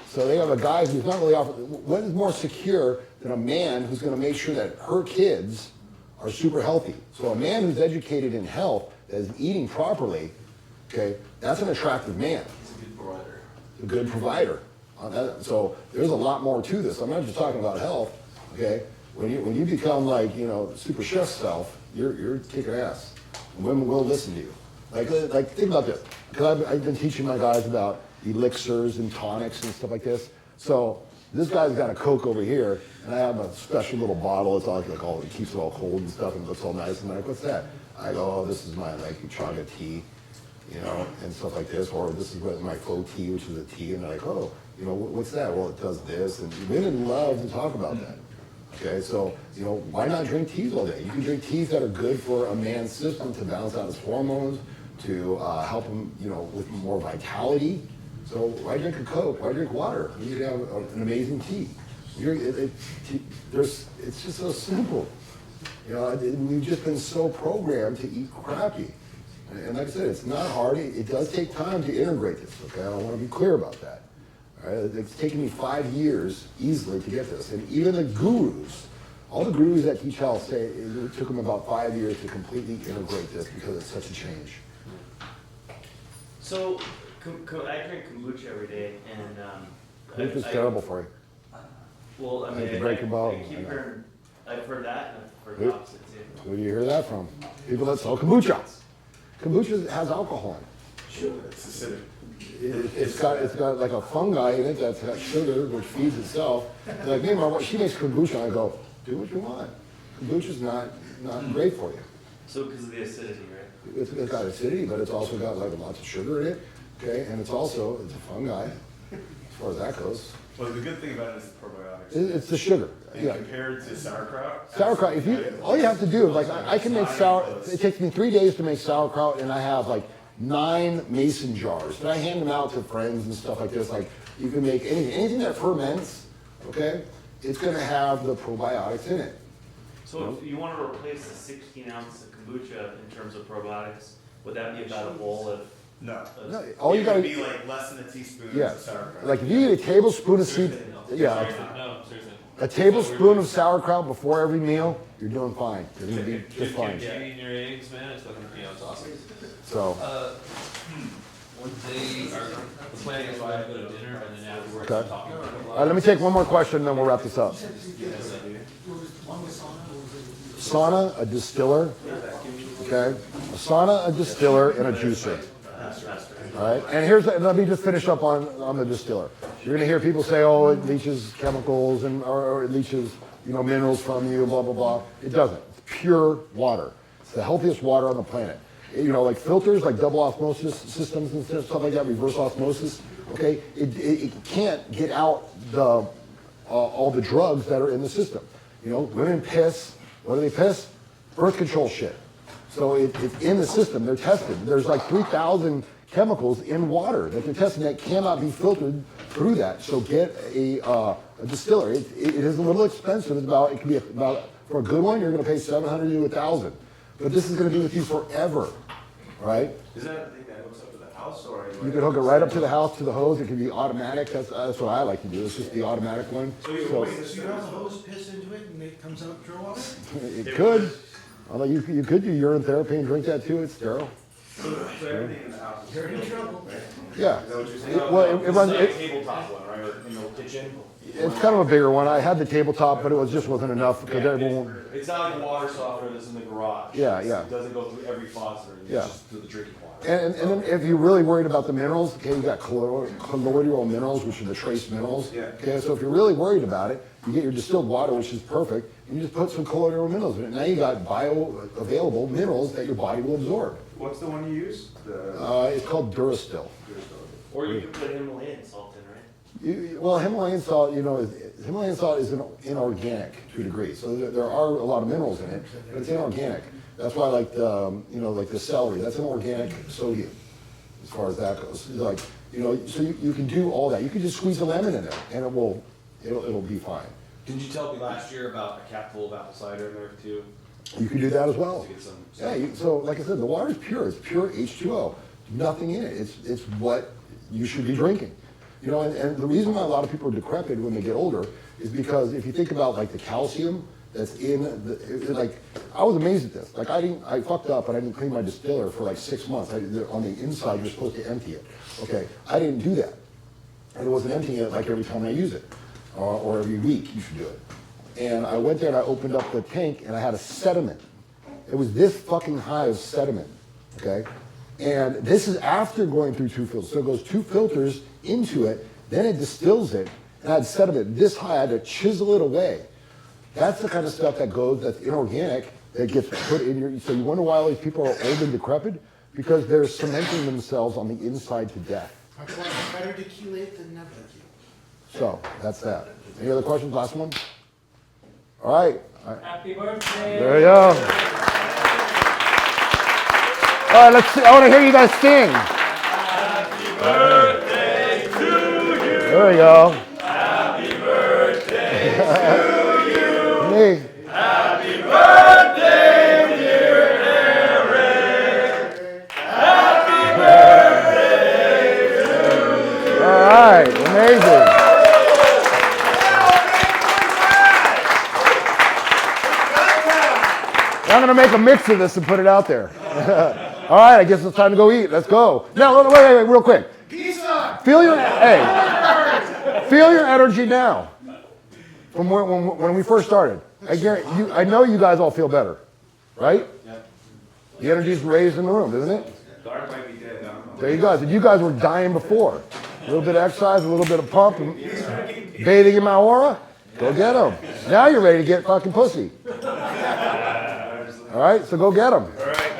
A: So they have a guy who's not really offering. What is more secure than a man who's going to make sure that her kids are super healthy? So a man who's educated in health, that is eating properly, okay, that's an attractive man.
M: He's a good provider.
A: A good provider. So there's a lot more to this. I'm not just talking about health, okay? When you become like, super chef self, you're kicking ass. Women will listen to you. Like think about this. Because I've been teaching my guys about elixirs and tonics and stuff like this. So this guy's got a Coke over here, and I have a special little bottle. It's all it keeps it all cold and stuff, and looks all nice. And I'm like, what's that? I go, oh, this is my chaga tea, and stuff like this. Or this is my faux tea, which is a tea. And they're like, oh, what's that? Well, it does this. And women love to talk about that. Okay, so, why not drink teas all day? You can drink teas that are good for a man's system to balance out his hormones, to help him, with more vitality. So why drink a Coke? Why drink water? You can have an amazing tea. It's just so simple. We've just been so programmed to eat crappy. And like I said, it's not hard. It does take time to integrate this, okay? I want to be clear about that. All right? It's taken me 5 years easily to get this. And even the gurus, all the gurus that teach health say it took them about 5 years to completely integrate this because it's such a change.
E: So, I drink kombucha every day, and
A: Kombucha's terrible for you.
E: Well, I mean, I've heard that, and I've heard the opposite too.
A: Who do you hear that from? People that sell kombucha. Kombucha has alcohol in it.
I: Sure, it's acidic.
A: It's got like a fungi in it that's got sugar, which feeds itself. They're like, man, she makes kombucha. I go, do what you want. Kombucha's not great for you.
E: So because of the acidity, right?
A: It's got acidity, but it's also got like lots of sugar in it. Okay, and it's a fungi, as far as that goes.
I: Well, the good thing about it is the probiotics.
A: It's the sugar.
I: And compared to sauerkraut?
A: Sauerkraut, all you have to do, like I can make it takes me 3 days to make sauerkraut, and I have like 9 mason jars. And I hand them out to friends and stuff like this. Like you can make anything that ferments, okay, it's gonna have the probiotics in it.
E: So if you want to replace the 16 ounces of kombucha in terms of probiotics, would that be about a bowl of?
I: No.
A: All you gotta
I: be like less than a teaspoon of sauerkraut.
A: Like if you eat a tablespoon of a tablespoon of sauerkraut before every meal, you're doing fine. You're gonna be just fine.
M: Eating your eggs, man, it's fucking, it's awesome.
A: So.
M: One day, our plan is to go to dinner and then afterwards
A: Okay.
M: talking about it.
A: All right, let me take one more question and then we'll wrap this up. Sauna, a distiller, okay? A sauna, a distiller, and a juicer. All right, and let me just finish up on the distiller. You're gonna hear people say, oh, it leaches chemicals or it leaches, minerals from you, blah, blah, blah. It doesn't. It's pure water. It's the healthiest water on the planet. Like filters, like double osmosis systems and stuff like that, reverse osmosis, okay? It can't get out all the drugs that are in the system. Women piss. What do they piss? Birth control shit. So it's in the system. They're tested. There's like 3,000 chemicals in water that they're testing that cannot be filtered through that. So get a distiller. It is a little expensive. It can be about, for a good one, you're going to pay $700 to $1,000. But this is going to be with you forever, right?
K: Is that the thing that hooks up to the house, or
A: You can hook it right up to the house, to the hose. It can be automatic. That's what I like to do. It's just the automatic one.
D: So you have the hose piss into it and it comes out pure water?
A: It could. Although you could do urine therapy and drink that too. It's sterile.
K: So everything in the house is
D: You're in trouble.
A: Yeah.
K: Is that what you're saying?
A: Well, it runs.
K: It's like a tabletop one, right? Or in the kitchen?
A: It's kind of a bigger one. I had the tabletop, but it just wasn't enough because everyone.
K: It's not like a water softener that's in the garage.
A: Yeah.
K: It doesn't go through every faucet. It's just through the drinking water.
A: And then if you're really worried about the minerals, okay, you got colloidal minerals, which are the trace minerals.
K: Yeah.
A: Okay, so if you're really worried about it, you get your distilled water, which is perfect, and you just put some colloidal minerals in it. Now you got bioavailable minerals that your body will absorb.
J: What's the one you use?
A: It's called Durastill.
E: Or you can put Himalayan salt in, right?
A: Well, Himalayan salt, Himalayan salt is inorganic to a degree. So there are a lot of minerals in it, but it's inorganic. That's why, like the celery, that's an organic sodium, as far as that goes. Like, so you can do all that. You can just squeeze a lemon in there, and it'll be fine.
K: Didn't you tell me last year about a cap full of apple cider in there too?
A: You can do that as well.
K: To get some.
A: Yeah. So like I said, the water is pure. It's pure H2O. Nothing in it. It's what you should be drinking. And the reason why a lot of people are decrepit when they get older is because if you think about like the calcium that's in I was amazed at this. Like I fucked up and I didn't clean my distiller for like 6 months. On the inside, you're supposed to empty it. Okay, I didn't do that. And it wasn't emptying it like every time I use it, or every week you should do it. And I went there and I opened up the tank and I had a sediment. It was this fucking high of sediment. Okay, and this is after going through 2 filters. So it goes 2 filters into it, then it distills it, and I had sediment this high. I had to chisel it away. That's the kind of stuff that's inorganic, that gets put in your. So you wonder why all these people are old and decrepit? Because they're cementing themselves on the inside to death.
D: Better to chelate than never to.
A: So that's that. Any other questions? Last one. All right.
F: Happy birthday.
A: There you go. All right, let's see. I want to hear you guys sing.
F: Happy birthday to you.
A: There we go.
F: Happy birthday to you.
A: Me.
F: Happy birthday, dear Eric. Happy birthday to you.
A: All right, amazing. I'm going to make a mix of this and put it out there. All right, I guess it's time to go eat. Let's go. Now, wait, real quick. Feel your energy now. From when we first started. I know you guys all feel better, right?
K: Yep.
A: The energy's raised in the room, isn't it?
J: Dark might be dead, I don't know.
A: There you guys. You guys were dying before. A little bit of exercise, a little bit of pump, and bathing in my aura. Go get them. Now you're ready to get fucking pussy. All right, so go get them.